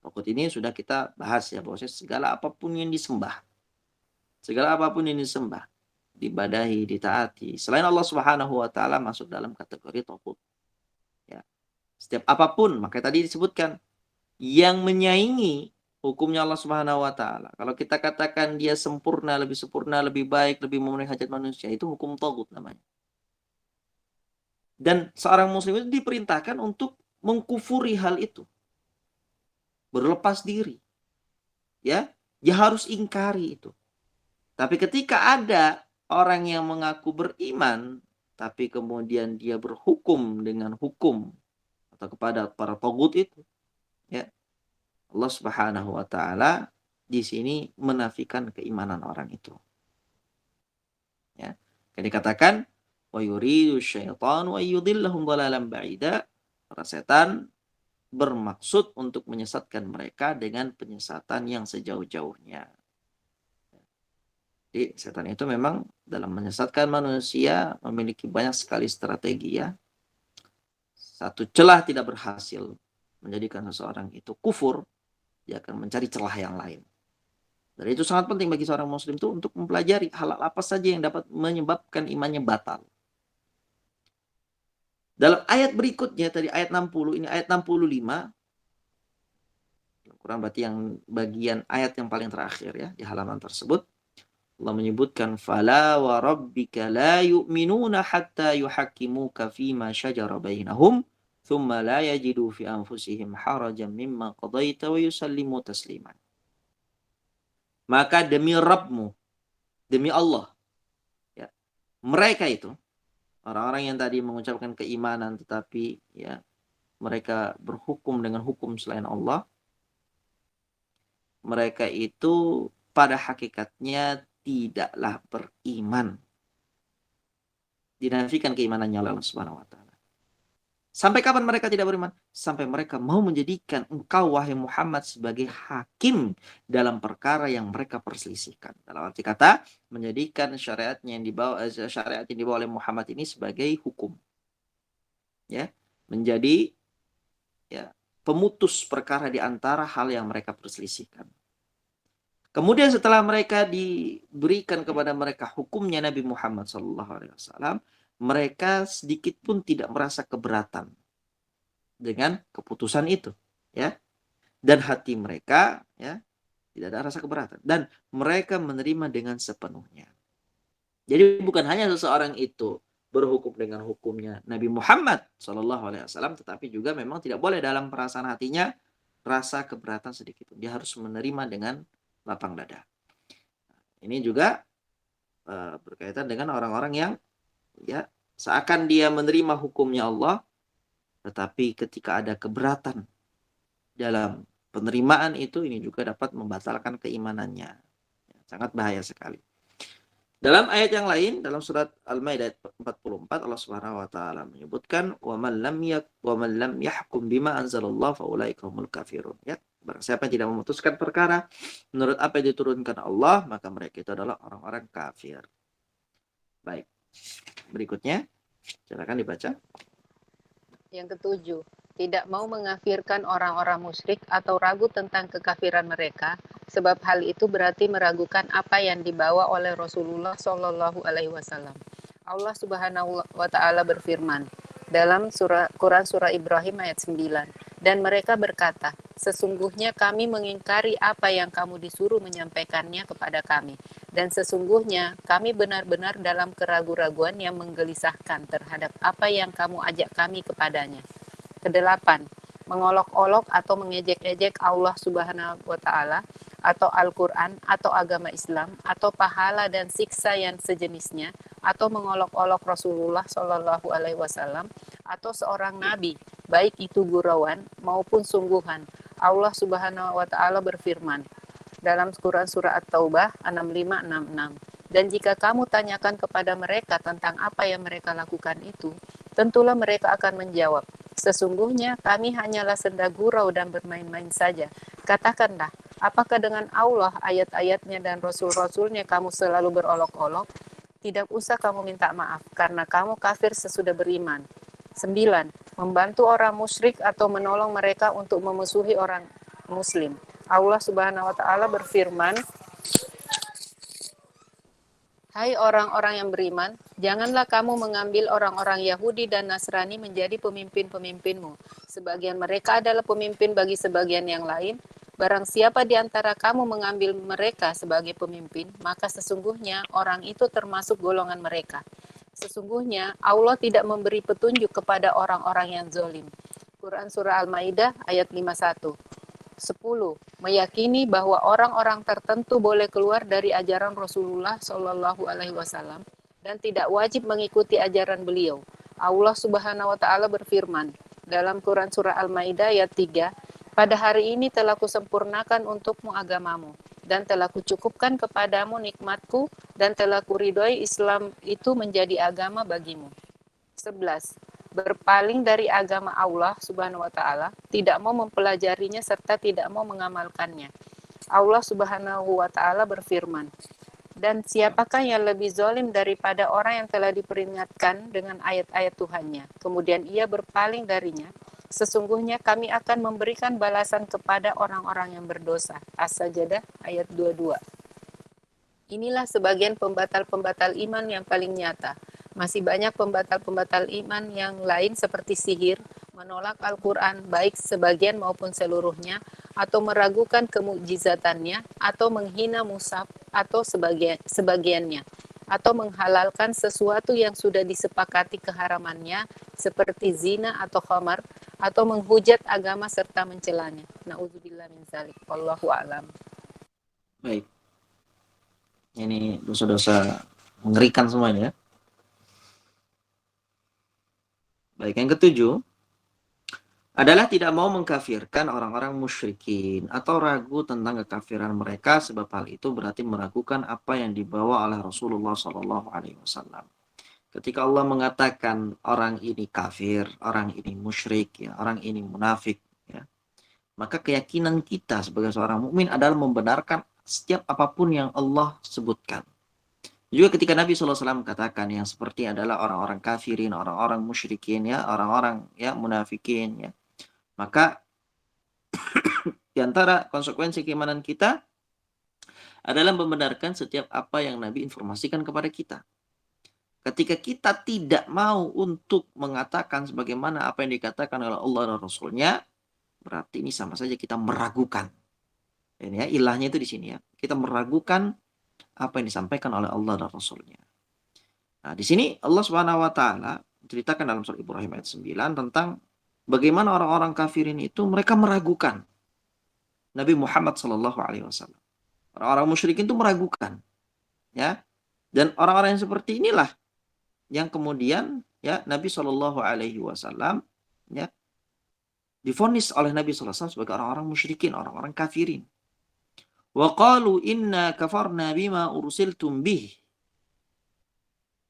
Taghut ini sudah kita bahas ya bahwa segala apapun yang disembah. Segala apapun yang disembah, dibadahi, ditaati selain Allah Subhanahu wa taala masuk dalam kategori taghut. Ya. Setiap apapun, maka tadi disebutkan yang menyaingi hukumnya Allah Subhanahu wa taala. Kalau kita katakan dia sempurna, lebih baik, lebih memenuhi hajat manusia, itu hukum taghut namanya. Dan seorang muslim itu diperintahkan untuk mengkufuri hal itu. Berlepas diri. Ya, dia harus ingkari itu. Tapi ketika ada orang yang mengaku beriman, tapi kemudian dia berhukum dengan hukum atau kepada para tagut itu, ya, Allah Subhanahu wa taala di sini menafikan keimanan orang itu. Ya. Kan dikatakan wa yuridu syaitanu ay yudillahum dhalalan ba'ida. Para setan bermaksud untuk menyesatkan mereka dengan penyesatan yang sejauh-jauhnya. Jadi setan itu memang dalam menyesatkan manusia memiliki banyak sekali strategi, ya. Satu celah tidak berhasil menjadikan seseorang itu kufur, dia akan mencari celah yang lain. Dan itu sangat penting bagi seorang muslim itu untuk mempelajari hal apa saja yang dapat menyebabkan imannya batal. Dalam ayat berikutnya, tadi ayat 60, ini ayat 65. Kurang berarti yang bagian ayat yang paling terakhir, ya, di halaman tersebut. Allah menyebutkan, "Fala wa rabbika la yu'minuna hatta yuhakkimuka fima syajara bainahum, thumma la yajidu fi anfusihim harajan mimma qadaita wa yusallimu tasliman." Maka demi Rabbmu, demi Allah, ya, mereka itu orang-orang yang tadi mengucapkan keimanan tetapi, ya, mereka berhukum dengan hukum selain Allah, mereka itu pada hakikatnya tidaklah beriman. Dinafikan keimanannya oleh Allah Subhanahu wa taala. Sampai kapan mereka tidak beriman? Sampai mereka mau menjadikan engkau, wahai Muhammad, sebagai hakim dalam perkara yang mereka perselisihkan. Dalam arti kata, menjadikan syariat yang dibawa oleh Muhammad ini sebagai hukum. Ya, menjadi, ya, pemutus perkara di antara hal yang mereka perselisihkan. Kemudian setelah mereka diberikan kepada mereka hukumnya Nabi Muhammad SAW, mereka sedikit pun tidak merasa keberatan dengan keputusan itu, ya. Dan hati mereka, ya, tidak ada rasa keberatan, dan mereka menerima dengan sepenuhnya. Jadi bukan hanya seseorang itu berhukum dengan hukumnya Nabi Muhammad SAW, tetapi juga memang tidak boleh dalam perasaan hatinya rasa keberatan sedikit pun. Dia harus menerima dengan lapang dada. Ini juga berkaitan dengan orang-orang yang, ya, seakan dia menerima hukumnya Allah, tetapi ketika ada keberatan dalam penerimaan itu, ini juga dapat membatalkan keimanannya. Sangat bahaya sekali. Dalam ayat yang lain, dalam surat Al-Maidah 44, Allah Subhanahu wa taala menyebutkan, "Wa man lam yahkum bima anzalallahu fa ulaika humul kafirun." Ya, barang siapa yang tidak memutuskan perkara menurut apa yang diturunkan Allah, maka mereka itu adalah orang-orang kafir. Baik. Berikutnya, silakan dibaca. Yang ketujuh, tidak mau mengkafirkan orang-orang musyrik atau ragu tentang kekafiran mereka, sebab hal itu berarti meragukan apa yang dibawa oleh Rasulullah Shallallahu Alaihi Wasallam. Allah Subhanahu wa taala berfirman dalam Quran surah Ibrahim ayat 9, dan mereka berkata, sesungguhnya kami mengingkari apa yang kamu disuruh menyampaikannya kepada kami, dan sesungguhnya kami benar-benar dalam keraguan-raguan yang menggelisahkan terhadap apa yang kamu ajak kami kepadanya. Kedelapan, mengolok-olok atau mengejek-ejek Allah Subhanahu wa taala atau Al-Qur'an atau agama Islam atau pahala dan siksa yang sejenisnya, atau mengolok-olok Rasulullah Shallallahu alaihi wasallam atau seorang nabi, baik itu gurauan maupun sungguhan. Allah Subhanahu wa taala berfirman dalam Quran surah At-Taubah 65-66, dan jika kamu tanyakan kepada mereka tentang apa yang mereka lakukan itu, tentulah mereka akan menjawab, sesungguhnya kami hanyalah senda gurau dan bermain-main saja. Katakanlah, apakah dengan Allah, ayat-ayatnya dan rasul-rasulnya kamu selalu berolok-olok? Tidak usah kamu minta maaf, karena kamu kafir sesudah beriman. 9. Membantu orang musyrik atau menolong mereka untuk memusuhi orang muslim. Allah Subhanahu wa taala berfirman, hai orang-orang yang beriman, janganlah kamu mengambil orang-orang Yahudi dan Nasrani menjadi pemimpin-pemimpinmu. Sebagian mereka adalah pemimpin bagi sebagian yang lain. Barang siapa di antara kamu mengambil mereka sebagai pemimpin, maka sesungguhnya orang itu termasuk golongan mereka. Sesungguhnya Allah tidak memberi petunjuk kepada orang-orang yang zalim. Quran Surah Al-Maidah ayat 51. 10. Meyakini bahwa orang-orang tertentu boleh keluar dari ajaran Rasulullah Shallallahu Alaihi Wasallam dan tidak wajib mengikuti ajaran beliau. Allah Subhanahu Wa Taala berfirman dalam Quran Surah Al-Maidah ayat 3, pada hari ini telah kusempurnakan untukmu agamamu dan telah kucukupkan kepadamu nikmatku dan telah kuridhoi Islam itu menjadi agama bagimu. 11. Berpaling dari agama Allah Subhanahu wa taala, tidak mau mempelajarinya serta tidak mau mengamalkannya. Allah Subhanahu wa taala berfirman, dan siapakah yang lebih zalim daripada orang yang telah diperingatkan dengan ayat-ayat Tuhannya, kemudian ia berpaling darinya? Sesungguhnya kami akan memberikan balasan kepada orang-orang yang berdosa. As-Sajdah ayat 22. Inilah sebagian pembatal-pembatal iman yang paling nyata. Masih banyak pembatal-pembatal iman yang lain seperti sihir, menolak Al-Quran baik sebagian maupun seluruhnya, atau meragukan kemukjizatannya, atau menghina mushaf atau sebagiannya, atau menghalalkan sesuatu yang sudah disepakati keharamannya seperti zina atau khamar, atau menghujat agama serta mencelanya. Na'udzubillah min dzalik. Wallahu a'lam. Baik. Ini dosa-dosa mengerikan semuanya ya. Baik, yang ketujuh adalah tidak mau mengkafirkan orang-orang musyrikin atau ragu tentang kekafiran mereka, sebab hal itu berarti meragukan apa yang dibawa oleh Rasulullah SAW. Ketika Allah mengatakan orang ini kafir, orang ini musyrik, ya, orang ini munafik, ya, maka keyakinan kita sebagai seorang mukmin adalah membenarkan setiap apapun yang Allah sebutkan. Juga ketika Nabi SAW katakan yang seperti adalah orang-orang kafirin, orang-orang musyrikin, ya, orang-orang ya munafikin, ya, maka di antara konsekuensi keimanan kita adalah membenarkan setiap apa yang Nabi informasikan kepada kita. Ketika kita tidak mau untuk mengatakan sebagaimana apa yang dikatakan oleh Allah dan Rasulnya, berarti ini sama saja kita meragukan. Ini ya, ilahnya itu di sini ya. Kita meragukan apa yang disampaikan oleh Allah dan Rasulnya. Nah, di sini Allah Subhanahu wa taala menceritakan dalam surah Ibrahim ayat 9 tentang bagaimana orang-orang kafirin itu mereka meragukan Nabi Muhammad sallallahu alaihi wasallam. Orang-orang musyrikin itu meragukan, ya. Dan orang-orang yang seperti inilah yang kemudian ya Nabi sallallahu alaihi wasallam ya divonis oleh Nabi sallallahu alaihi wasallam sebagai orang-orang musyrikin, orang-orang kafirin. Wa qalu inna kafarna bima ursiltum bih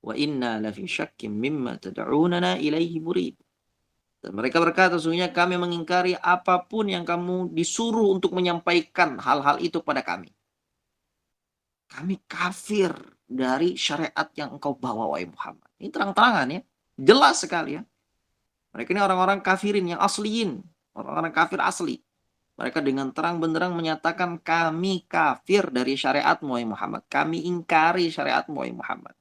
wa inna lafi syakkim mimma tad'unana ilaihi murid. Dan mereka berkata, sesungguhnya kami mengingkari apapun yang kamu disuruh untuk menyampaikan hal-hal itu pada kami. Kami kafir dari syariat yang engkau bawa, wahai Muhammad. Ini terang-terangan ya, jelas sekali ya. Mereka ini orang-orang kafirin yang asliin, orang-orang kafir asli. Mereka dengan terang benderang menyatakan kami kafir dari syariatmu, wahai Muhammad. Kami ingkari syariatmu, wahai Muhammad.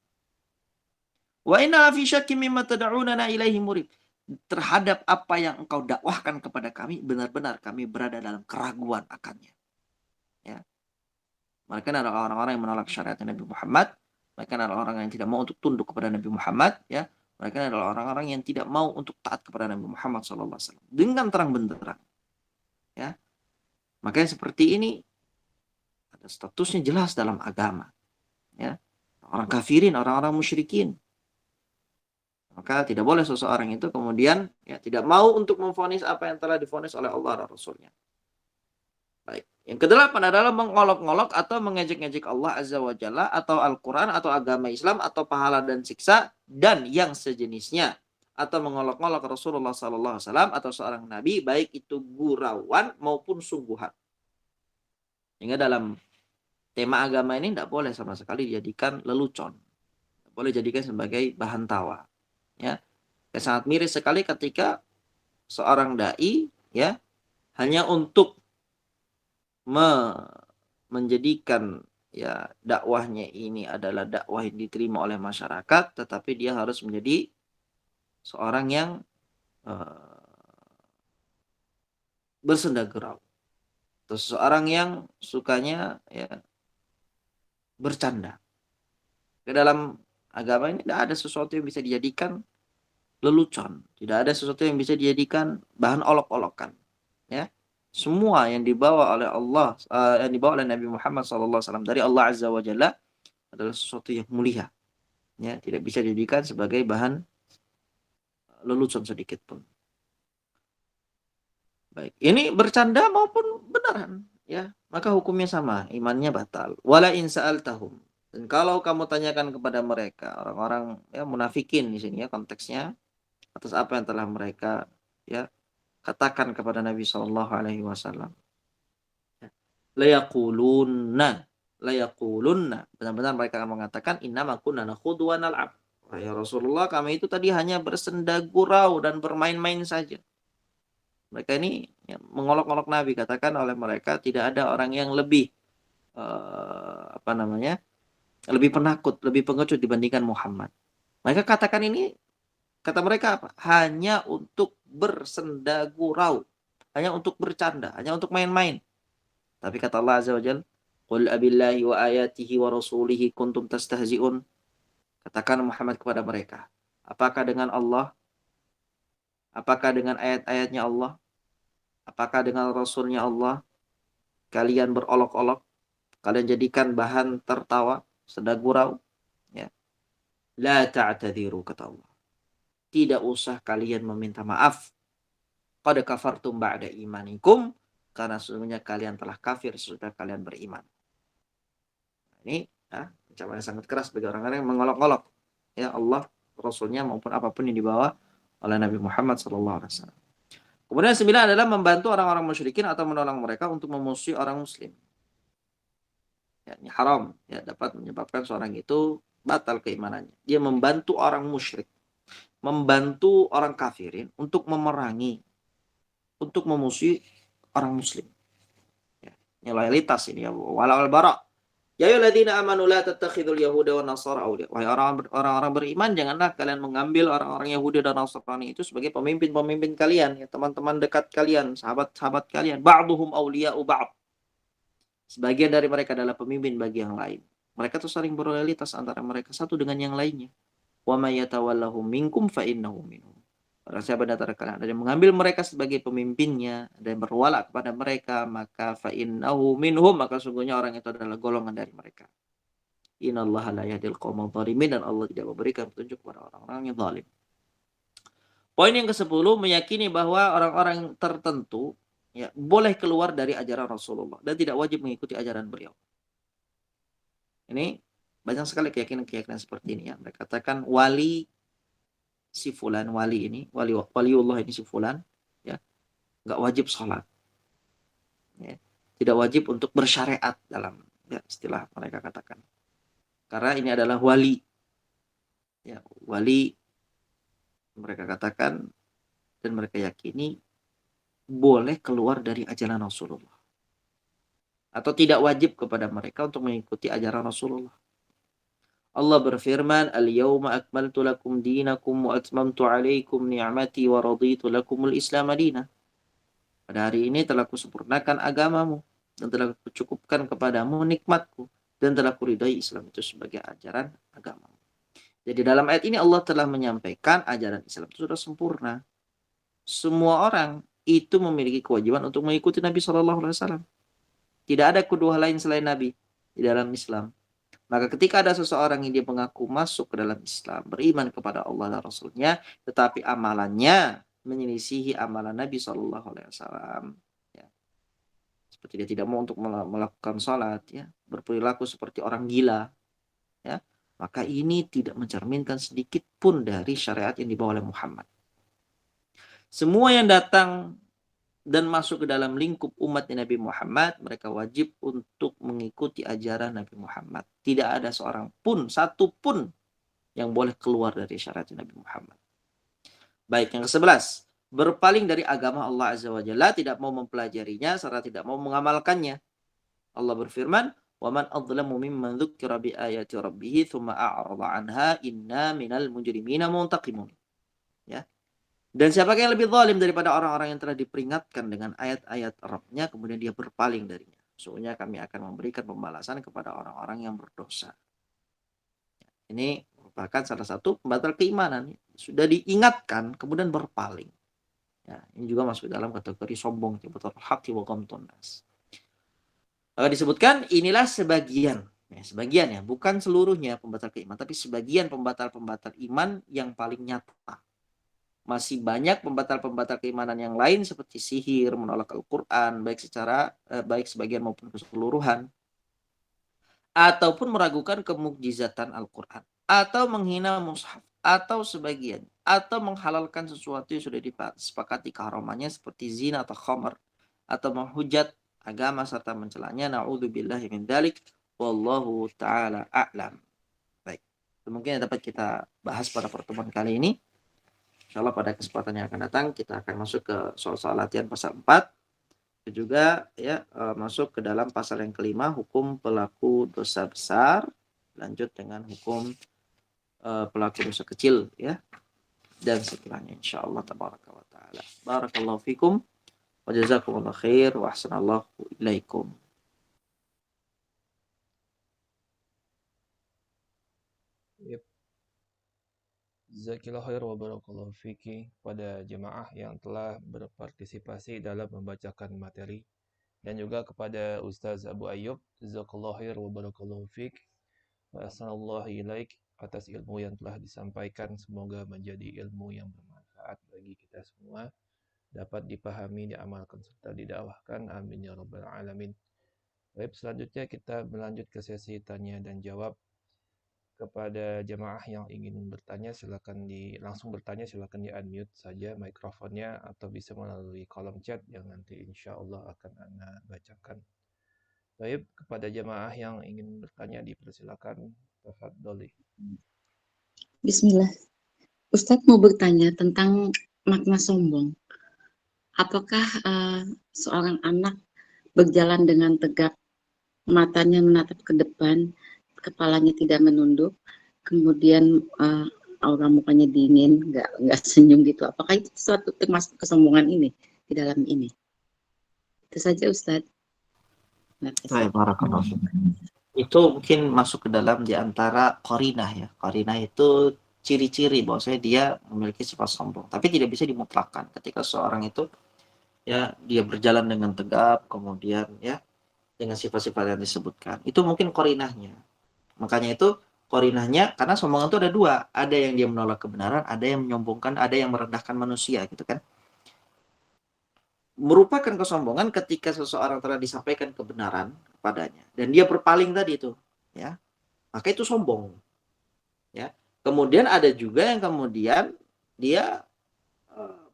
Wa inna fi syakkim mimma tad'unana ilaihi murib. Terhadap apa yang engkau dakwahkan kepada kami, benar-benar kami berada dalam keraguan akannya. Ya. Mereka adalah orang-orang yang menolak syariat Nabi Muhammad. Mereka adalah orang yang tidak mau untuk tunduk kepada Nabi Muhammad. Ya. Mereka adalah orang-orang yang tidak mau untuk taat kepada Nabi Muhammad SAW. Dengan terang benderang. Ya. Makanya seperti ini ada statusnya jelas dalam agama. Ya. Orang kafirin, orang-orang musyrikin. Maka tidak boleh seseorang itu kemudian ya tidak mau untuk memvonis apa yang telah divonis oleh Allah dan Rasulnya. Baik. Yang kedelapan adalah mengolok-ngolok atau mengejek-ngejek Allah Azza wa Jalla atau Al-Quran atau agama Islam atau pahala dan siksa dan yang sejenisnya. Atau mengolok-ngolok Rasulullah SAW atau seorang Nabi baik itu gurauan maupun sungguhan. Sehingga dalam tema agama ini tidak boleh sama sekali dijadikan lelucon. Tidak boleh dijadikan sebagai bahan tawa. Ya, sangat miris sekali ketika seorang dai ya hanya untuk menjadikan ya dakwahnya ini adalah dakwah yang diterima oleh masyarakat, tetapi dia harus menjadi seorang yang bersenda gurau, atau seorang yang sukanya ya bercanda. Ke dalam Agama ini tidak ada sesuatu yang bisa dijadikan lelucon, tidak ada sesuatu yang bisa dijadikan bahan olok-olokan. Ya, semua yang dibawa oleh Allah, yang dibawa oleh Nabi Muhammad SAW dari Allah Azza wa Jalla adalah sesuatu yang mulia. Ya, tidak bisa dijadikan sebagai bahan lelucon sedikit pun. Baik, ini bercanda maupun beneran, ya, maka hukumnya sama, imannya batal. Wala in sa'altahum. Dan kalau kamu tanyakan kepada mereka, orang-orang ya munafikin di sini ya konteksnya, atas apa yang telah mereka ya katakan kepada Nabi Shallallahu Alaihi Wasallam. Layaqulunna, layaqulunna. Benar-benar mereka akan mengatakan innama kunna nakhudu wa nal'ab. Ya Rasulullah, kami itu tadi hanya bersenda gurau dan bermain-main saja. Mereka ini ya, mengolok-olok Nabi. Katakan oleh mereka tidak ada orang yang lebih lebih penakut, lebih pengecut dibandingkan Muhammad. Mereka katakan ini, kata mereka apa? Hanya untuk bersenda gurau, hanya untuk bercanda, hanya untuk main-main. Tapi kata Allah Azza wa Jalla, "Qul abillahi wa ayatihi wa rasulihi kuntum tastahzi'un." Katakan Muhammad kepada mereka, apakah dengan Allah? Apakah dengan ayat-ayatnya Allah? Apakah dengan Rasulnya Allah kalian berolok-olok? Kalian jadikan bahan tertawa, senda gurau? Ya. La ta'tadiru, kata Allah. Tidak usah kalian meminta maaf. Qad kafartum ba'da imanikum, karena sesungguhnya kalian telah kafir sesudah kalian beriman. Ini ancaman yang sangat keras bagi orang-orang yang mengolok-olok ya Allah, Rasulnya maupun apapun yang dibawa oleh Nabi Muhammad SAW. Kemudian 9 adalah membantu orang-orang musyrikin atau menolong mereka untuk memusuhi orang muslim. Ya, ini haram, ya, dapat menyebabkan seorang itu batal keimanannya. Dia membantu orang musyrik, membantu orang kafirin untuk memerangi, untuk memusuhi orang muslim. Ya, ini loyalitas ini ya, walal bara. Ya ayyuhalladzina amanu la tattakhidul yahuda wan nasara awliya. Wahai orang-orang beriman, janganlah kalian mengambil orang-orang Yahudi dan Nasrani itu sebagai pemimpin-pemimpin kalian, ya, teman-teman dekat kalian, sahabat-sahabat kalian. Ba'duhum awliya'u ba'd. Sebagian dari mereka adalah pemimpin bagi yang lain. Mereka tuh saling berloyalitas antara mereka satu dengan yang lainnya. Wa may yatawallahum minkum fa innahu minhum. Orang siapa di antara kalian ada yang mengambil mereka sebagai pemimpinnya, ada yang berwala kepada mereka, maka fa innahu minhum, maka sungguhnya orang itu adalah golongan dari mereka. Innallaha la yahdil qaumadh dhalimin, dan Allah tidak memberikan petunjuk kepada orang-orang yang zalim. Poin yang ke-10, meyakini bahwa orang-orang tertentu ya boleh keluar dari ajaran Rasulullah dan tidak wajib mengikuti ajaran beliau. Ini banyak sekali keyakinan-keyakinan seperti ini ya. Mereka katakan wali si fulan, wali ini, waliullah ini si fulan, ya, nggak wajib sholat, ya, tidak wajib untuk bersyariat dalam ya, istilah mereka katakan, karena ini adalah wali, ya, wali mereka katakan dan mereka yakini boleh keluar dari ajaran Rasulullah atau tidak wajib kepada mereka untuk mengikuti ajaran Rasulullah. Allah berfirman, "Al-yawma akmaltu lakum dinakum wa atmamtu 'alaikum ni'mati wa raditu lakumul Islam madina." Pada hari ini telah kusempurnakan agamamu dan telah kucukupkan kepadamu nikmatku dan telah kuridai Islam itu sebagai ajaran agamamu. Jadi dalam ayat ini Allah telah menyampaikan ajaran Islam itu sudah sempurna. Semua orang itu memiliki kewajiban untuk mengikuti Nabi SAW. Tidak ada kedua lain selain Nabi di dalam Islam. Maka ketika ada seseorang yang dia mengaku masuk ke dalam Islam, beriman kepada Allah dan Rasulnya, tetapi amalannya menyelisihi amalan Nabi SAW, ya, seperti dia tidak mau untuk melakukan sholat, ya, berperilaku seperti orang gila, ya, maka ini tidak mencerminkan sedikit pun dari syariat yang dibawa oleh Muhammad. Semua yang datang dan masuk ke dalam lingkup umat Nabi Muhammad, mereka wajib untuk mengikuti ajaran Nabi Muhammad. Tidak ada seorang pun, satu pun yang boleh keluar dari syariat Nabi Muhammad. Baik, yang ke-11, berpaling dari agama Allah Azza wa Jalla, tidak mau mempelajarinya serta tidak mau mengamalkannya. Allah berfirman, "Wa man adlamu mimman dzukira bi ayati rabbih tsumma a'rada 'anha inna minal mujrimina muntaqimun." Ya. Dan siapakah yang lebih zalim daripada orang-orang yang telah diperingatkan dengan ayat-ayat Rabb-nya kemudian dia berpaling darinya. Sesungguhnya kami akan memberikan pembalasan kepada orang-orang yang berdosa. Ini merupakan salah satu pembatal keimanan. Sudah diingatkan, kemudian berpaling. Ya, ini juga masuk dalam kategori sombong. Batarul haqqi wa ghamtun nas. Disebutkan inilah sebagian. Sebagian ya, bukan seluruhnya pembatal keimanan, tapi sebagian pembatal-pembatal iman yang paling nyata. Masih banyak pembatal-pembatal keimanan yang lain seperti sihir, menolak Al-Quran, baik sebagian maupun keseluruhan, ataupun meragukan kemukjizatan Al-Quran, atau menghina mushaf, atau sebagian, atau menghalalkan sesuatu yang sudah disepakati keharamannya seperti zina atau khamar, atau menghujat agama serta mencelanya. Na'udzubillahi min dzalik, wallahu taala a'lam. Baik, itu mungkin yang dapat kita bahas pada pertemuan kali ini. Insyaallah pada kesempatan yang akan datang kita akan masuk ke soal-soal latihan pasal 4. Juga ya masuk ke dalam pasal yang kelima, hukum pelaku dosa besar, lanjut dengan hukum pelaku dosa kecil ya, dan setelahnya insyaallah tabaraka wa taala. Barakallahu fikum wa jazakumullahu khair wa ahsanallahu ilaikum. Yep. Jazakillah khair wa barakallahu fiki pada jemaah yang telah berpartisipasi dalam membacakan materi, dan juga kepada Ustaz Abu Ayyub, jazakallahu khair wa barakallahu fik wa ahsanallahu ilaik atas ilmu yang telah disampaikan. Semoga menjadi ilmu yang bermanfaat bagi kita semua, dapat dipahami, diamalkan serta didakwahkan. Amin ya rabbal alamin. Baik, selanjutnya kita melanjut ke sesi tanya dan jawab. Kepada jemaah yang ingin bertanya, silakan langsung bertanya, silakan di-unmute saja mikrofonnya, atau bisa melalui kolom chat yang nanti insya Allah akan Ana bacakan. Baik, kepada jemaah yang ingin bertanya dipersilakan. Tafadholi. Bismillah. Ustadz mau bertanya tentang makna sombong. Apakah seorang anak berjalan dengan tegak, matanya menatap ke depan, kepalanya tidak menunduk, kemudian aura mukanya dingin, nggak senyum gitu. Apakah itu suatu termasuk kesombongan ini di dalam ini? Itu saja Ustadz. Baik, barakallahu. Itu mungkin masuk ke dalam di antara qarinah ya. Qarinah itu ciri-ciri bahwasanya dia memiliki sifat sombong, tapi tidak bisa dimutlakkan. Ketika seorang itu ya dia berjalan dengan tegap, kemudian ya dengan sifat-sifat yang disebutkan, itu mungkin qarinahnya. Makanya itu qarinahnya, karena sombongan itu ada dua, ada yang dia menolak kebenaran, ada yang menyombongkan, ada yang merendahkan manusia gitu kan. Merupakan kesombongan ketika seseorang telah disampaikan kebenaran kepadanya dan dia berpaling tadi itu ya, maka itu sombong ya. Kemudian ada juga yang kemudian dia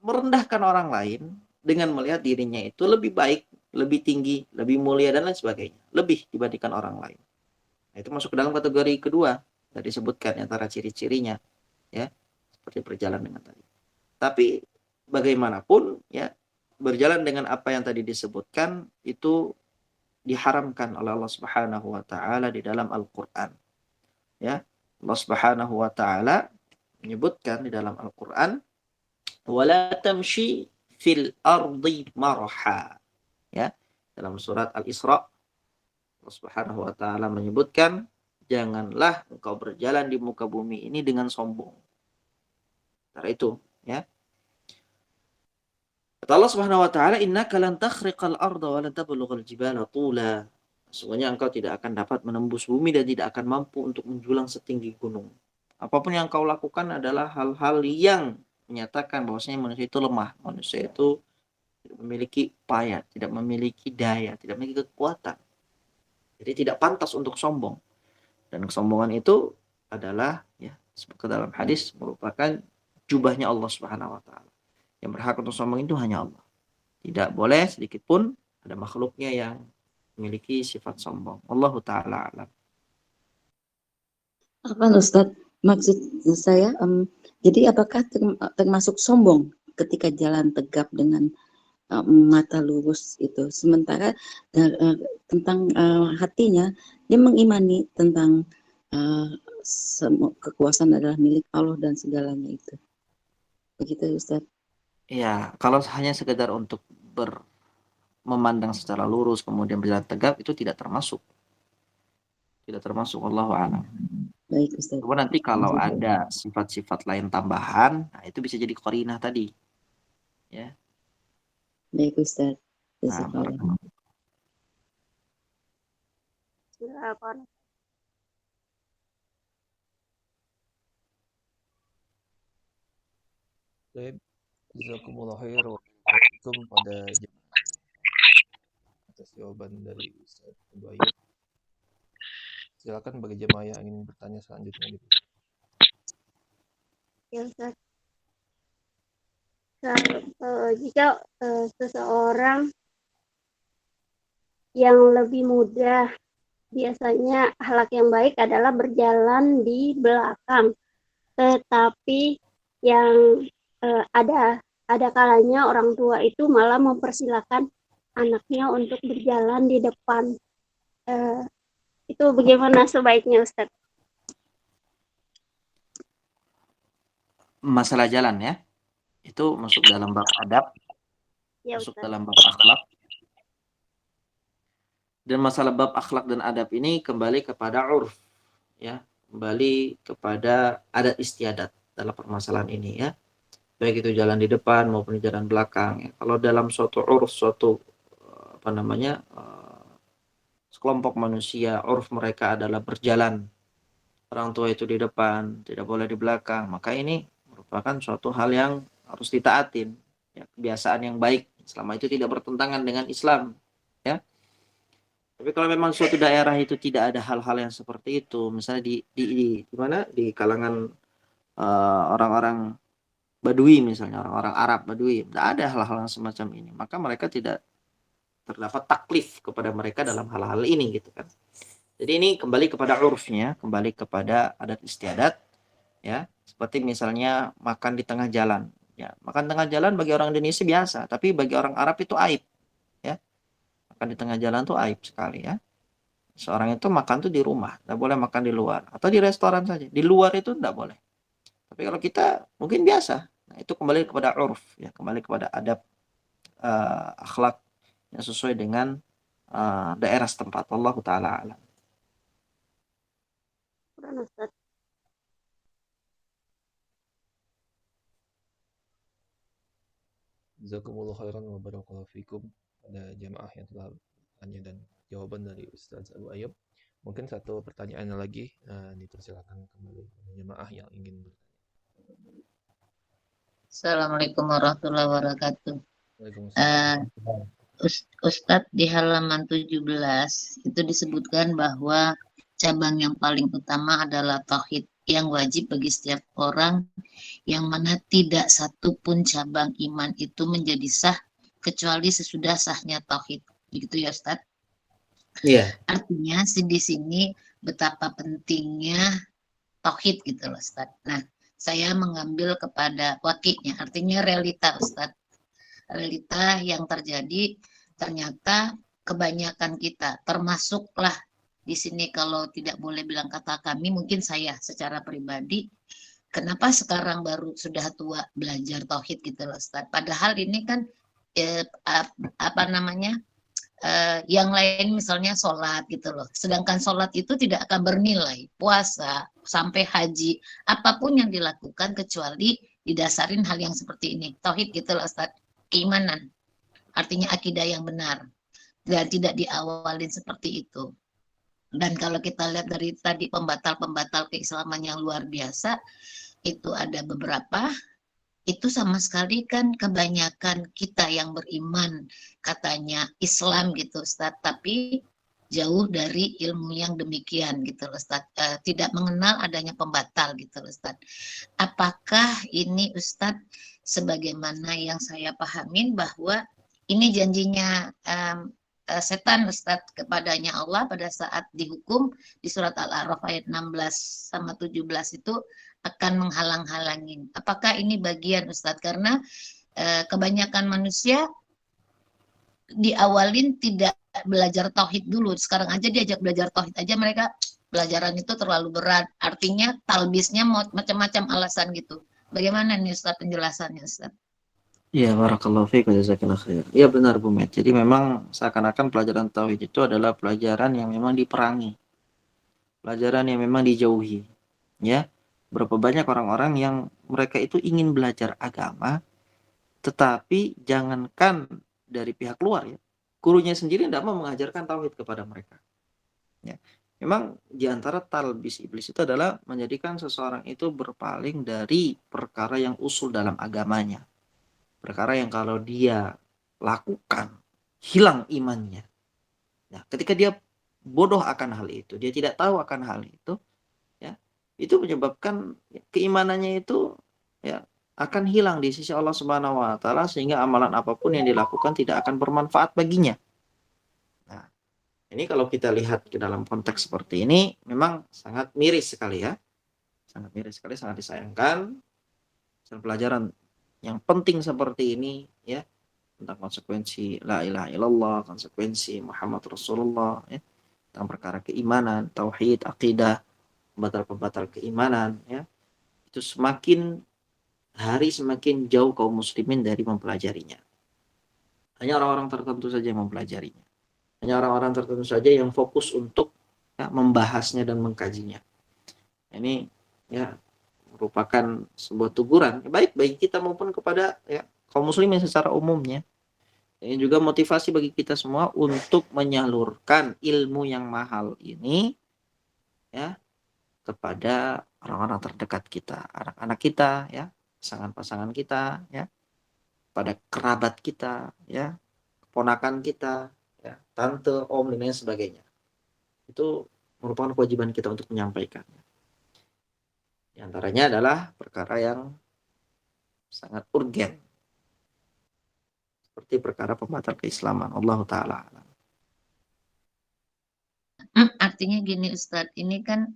merendahkan orang lain dengan melihat dirinya itu lebih baik, lebih tinggi, lebih mulia dan lain sebagainya, lebih dibandingkan orang lain. Nah, itu masuk ke dalam kategori kedua tadi disebutkan antara ciri-cirinya ya, seperti berjalan dengan tadi. Tapi bagaimanapun ya, berjalan dengan apa yang tadi disebutkan itu diharamkan oleh Allah Subhanahu wa taala di dalam Al-Qur'an. Ya, Allah Subhanahu wa taala menyebutkan di dalam Al-Qur'an, wala tamshi fil ardi marha. Ya, dalam surat Al-Isra Allah Subhanahu wa taala menyebutkan, janganlah engkau berjalan di muka bumi ini dengan sombong. Karena itu, ya. Kata Allah Subhanahu wa taala, innaka lan takhriqal arda wa lan tablughal jibala tula. Sesungguhnya engkau tidak akan dapat menembus bumi dan tidak akan mampu untuk menjulang setinggi gunung. Apapun yang engkau lakukan adalah hal-hal yang menyatakan bahwasanya manusia itu lemah, manusia itu tidak memiliki upaya, tidak memiliki daya, tidak memiliki kekuatan. Jadi tidak pantas untuk sombong. Dan kesombongan itu adalah ya, seperti dalam hadis, merupakan jubahnya Allah Subhanahu wa taala. Yang berhak untuk sombong itu hanya Allah. Tidak boleh sedikit pun ada makhluknya yang memiliki sifat sombong. Allahu taala alam. Apa Ustaz? Maksud saya, jadi apakah termasuk sombong ketika jalan tegap dengan mata lurus itu, sementara tentang hatinya dia mengimani tentang kekuasaan adalah milik Allah dan segalanya itu. Begitu Ustaz. Ya, kalau hanya sekedar untuk memandang secara lurus kemudian berjalan tegap itu tidak termasuk. Tidak termasuk, Allahu a'lam. Baik Ustaz. Coba nanti kalau Jazakallah. ada sifat-sifat lain tambahan, nah itu bisa jadi qarinah tadi. Ya. Baik Ustaz. Nah, Jazakallah. barakallahu. Silakan. Baik, jazakumullah khair wa barakallahu pada atas jawaban dari Ustaz Abu Ayyub. Silakan bagi jemaah yang ingin bertanya selanjutnya. Ya, Ustaz. Jika seseorang yang lebih muda, biasanya akhlak yang baik adalah berjalan di belakang, tetapi yang ada kalanya orang tua itu malah mempersilahkan anaknya untuk berjalan di depan. Itu bagaimana sebaiknya, Ustaz? Masalah jalan ya, itu masuk dalam bab adab, Ya, masuk Ustaz. dalam bab akhlak. Dan masalah bab akhlak dan adab ini kembali kepada urf, ya, kembali kepada adat istiadat dalam permasalahan ini ya. Baik itu jalan di depan maupun di jalan belakang. Ya. Kalau dalam suatu urf, suatu sekelompok manusia, urf mereka adalah berjalan, orang tua itu di depan, tidak boleh di belakang, maka ini merupakan suatu hal yang harus ditaatin, ya, kebiasaan yang baik selama itu tidak bertentangan dengan Islam, ya. Tapi kalau memang suatu daerah itu tidak ada hal-hal yang seperti itu, misalnya di mana di kalangan orang-orang Badui misalnya, orang-orang Arab Badui, tidak ada hal-hal yang semacam ini, maka mereka tidak terdapat taklif kepada mereka dalam hal-hal ini gitu kan. Jadi ini kembali kepada urfnya, kembali kepada adat istiadat, ya. Seperti misalnya makan di tengah jalan, ya. Makan tengah jalan bagi orang Indonesia biasa, tapi bagi orang Arab itu aib, ya. Makan di tengah jalan itu aib sekali, ya. Seorang itu makan tuh di rumah, tidak boleh makan di luar, atau di restoran saja. Di luar itu tidak boleh. Tapi kalau kita mungkin biasa, nah itu kembali kepada urf, ya, kembali kepada adab akhlak yang sesuai dengan daerah setempat. Allah Ta'ala alam. Ustaz. Jazakumullah khairan wa barakallahu fikum pada jamaah yang telah bertanya dan jawaban dari Ustaz Abu Ayyub. Mungkin satu pertanyaan lagi, dipersilakan kembali pada jamaah yang ingin bertanya. Assalamualaikum warahmatullahi wabarakatuh. Waalaikumsalam. Ustadz, di halaman 17 itu disebutkan bahwa cabang yang paling utama adalah tauhid yang wajib bagi setiap orang, yang mana tidak satu pun cabang iman itu menjadi sah kecuali sesudah sahnya tauhid. Begitu ya Ustadz? Iya. Artinya di sini betapa pentingnya tauhid gitu loh Ustadz. Nah, saya mengambil kepada wakilnya, artinya realita Ustadz. Realita yang terjadi ternyata kebanyakan kita, termasuklah di sini kalau tidak boleh bilang kata kami, mungkin saya secara pribadi, kenapa sekarang baru sudah tua belajar tauhid gitu loh Ustaz. Padahal ini kan yang lain misalnya sholat gitu loh. Sedangkan sholat itu tidak akan bernilai, puasa sampai haji, apapun yang dilakukan kecuali didasarin hal yang seperti ini. Tauhid gitu loh Ustaz. Keimanan, artinya akidah yang benar, dan tidak diawalin seperti itu. Dan kalau kita lihat dari tadi pembatal-pembatal keislaman yang luar biasa, itu ada beberapa, itu sama sekali kan kebanyakan kita yang beriman, katanya Islam gitu Ustaz, tapi jauh dari ilmu yang demikian gitu Ustaz, tidak mengenal adanya pembatal gitu Ustaz. Apakah ini Ustaz sebagaimana yang saya pahamin bahwa ini janjinya setan Ustaz kepadanya Allah pada saat dihukum di surat Al-A'raf ayat 16 sama 17 itu akan menghalang-halangin. Apakah ini bagian Ustaz? Karena kebanyakan manusia diawalin tidak belajar tauhid dulu. Sekarang aja diajak belajar tauhid aja mereka pelajaran itu terlalu berat. Artinya talbisnya macam-macam alasan gitu. Bagaimana nih Ustaz penjelasannya Ustaz? Iya, barakallahu fiik wa jazakallahu khair. Iya benar Bu Met. Jadi memang seakan-akan pelajaran tauhid itu adalah pelajaran yang memang diperangi. Pelajaran yang memang dijauhi. Ya, berapa banyak orang-orang yang mereka itu ingin belajar agama, tetapi jangankan dari pihak luar ya, gurunya sendiri tidak mau mengajarkan tauhid kepada mereka. Ya. Memang di antara talbis iblis itu adalah menjadikan seseorang itu berpaling dari perkara yang usul dalam agamanya. Perkara yang kalau dia lakukan, hilang imannya. Nah, ketika dia bodoh akan hal itu, dia tidak tahu akan hal itu, ya, itu menyebabkan keimanannya itu ya akan hilang di sisi Allah Subhanahu wa taala, sehingga amalan apapun yang dilakukan tidak akan bermanfaat baginya. Nah, ini kalau kita lihat ke dalam konteks seperti ini memang sangat miris sekali ya. Sangat miris sekali, sangat disayangkan. Dan pelajaran yang penting seperti ini ya, tentang konsekuensi la ilaha illallah, konsekuensi Muhammad Rasulullah ya, tentang perkara keimanan, tauhid, akidah, pembatal-pembatal keimanan ya. Itu semakin hari semakin jauh kaum muslimin dari mempelajarinya. Hanya orang-orang tertentu saja yang mempelajarinya. Hanya orang-orang tertentu saja yang fokus untuk ya, membahasnya dan mengkajinya. Ini ya merupakan sebuah teguran baik bagi kita maupun kepada ya, kaum muslimin secara umumnya. Ini juga motivasi bagi kita semua untuk menyalurkan ilmu yang mahal ini ya kepada orang-orang terdekat kita, anak-anak kita ya, pasangan-pasangan kita ya, pada kerabat kita ya, keponakan kita ya, tante, om dan lain sebagainya. Itu merupakan kewajiban kita untuk menyampaikannya. Di antaranya adalah perkara yang sangat urgen, seperti perkara pembatal keislaman. Allah Ta'ala. Artinya gini Ustadz, ini kan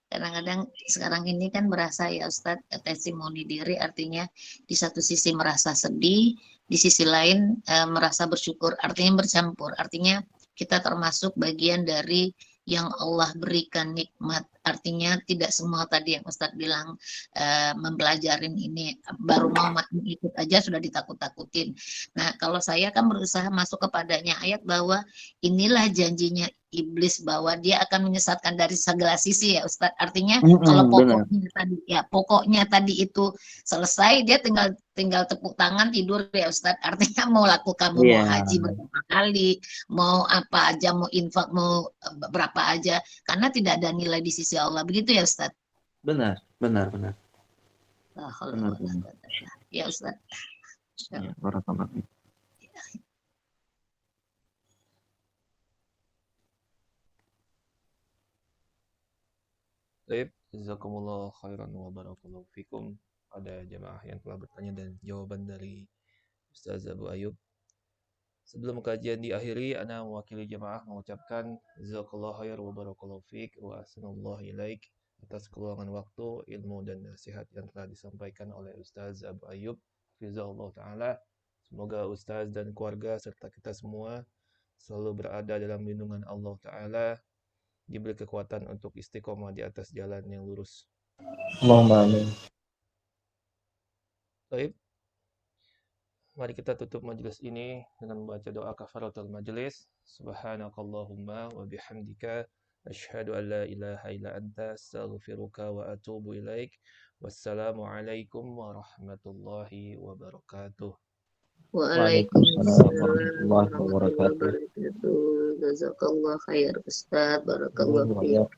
kadang-kadang sekarang ini kan berasa ya Ustadz, testimoni diri artinya di satu sisi merasa sedih, di sisi lain merasa bersyukur, artinya bercampur, artinya kita termasuk bagian dari yang Allah berikan nikmat, artinya tidak semua tadi yang Ustadz bilang mempelajarin ini baru mau ikut aja sudah ditakut-takutin. Nah kalau saya kan berusaha masuk kepadanya ayat bahwa inilah janjinya iblis bahwa dia akan menyesatkan dari segala sisi ya Ustadz. Artinya kalau pokoknya tadi itu selesai dia tinggal tepuk tangan tidur ya Ustadz. Artinya mau lakukan mau haji berapa kali, mau apa aja, mau infak mau berapa aja, karena tidak ada nilai di sisi Allah. Begitu ya Ustadz? Benar. Ya Ustadz. Ya, barakallah. Baik, jazakumullah khairan wa barakallahu fikum. Ada jamaah yang telah bertanya dan jawaban dari Ustaz Abu Ayyub. Sebelum kajian diakhiri, ana mewakili jamaah mengucapkan jazakallahu khair wa barakallahu fik wa ahsanallahu ilaik atas keluangan waktu, ilmu dan nasihat yang telah disampaikan oleh Ustaz Abu Ayyub. Hafizahullah taala. Semoga Ustaz dan keluarga serta kita semua selalu berada dalam lindungan Allah taala, diberi kekuatan untuk istiqomah di atas jalan yang lurus. Allahumma amin. Baik. Mari kita tutup majelis ini dengan membaca doa kafaratul majelis. Subhanakallahumma wa bihamdika asyhadu an la ilaha illa anta astaghfiruka wa atubu ilaik. Wassalamualaikum warahmatullahi wabarakatuh. Waalaikumsalam warahmatullahi wabarakatuh. Jazakallah khair Ustaz. Barakallahu fiik.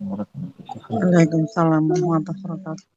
Waalaikumsalam warahmatullahi wabarakatuh.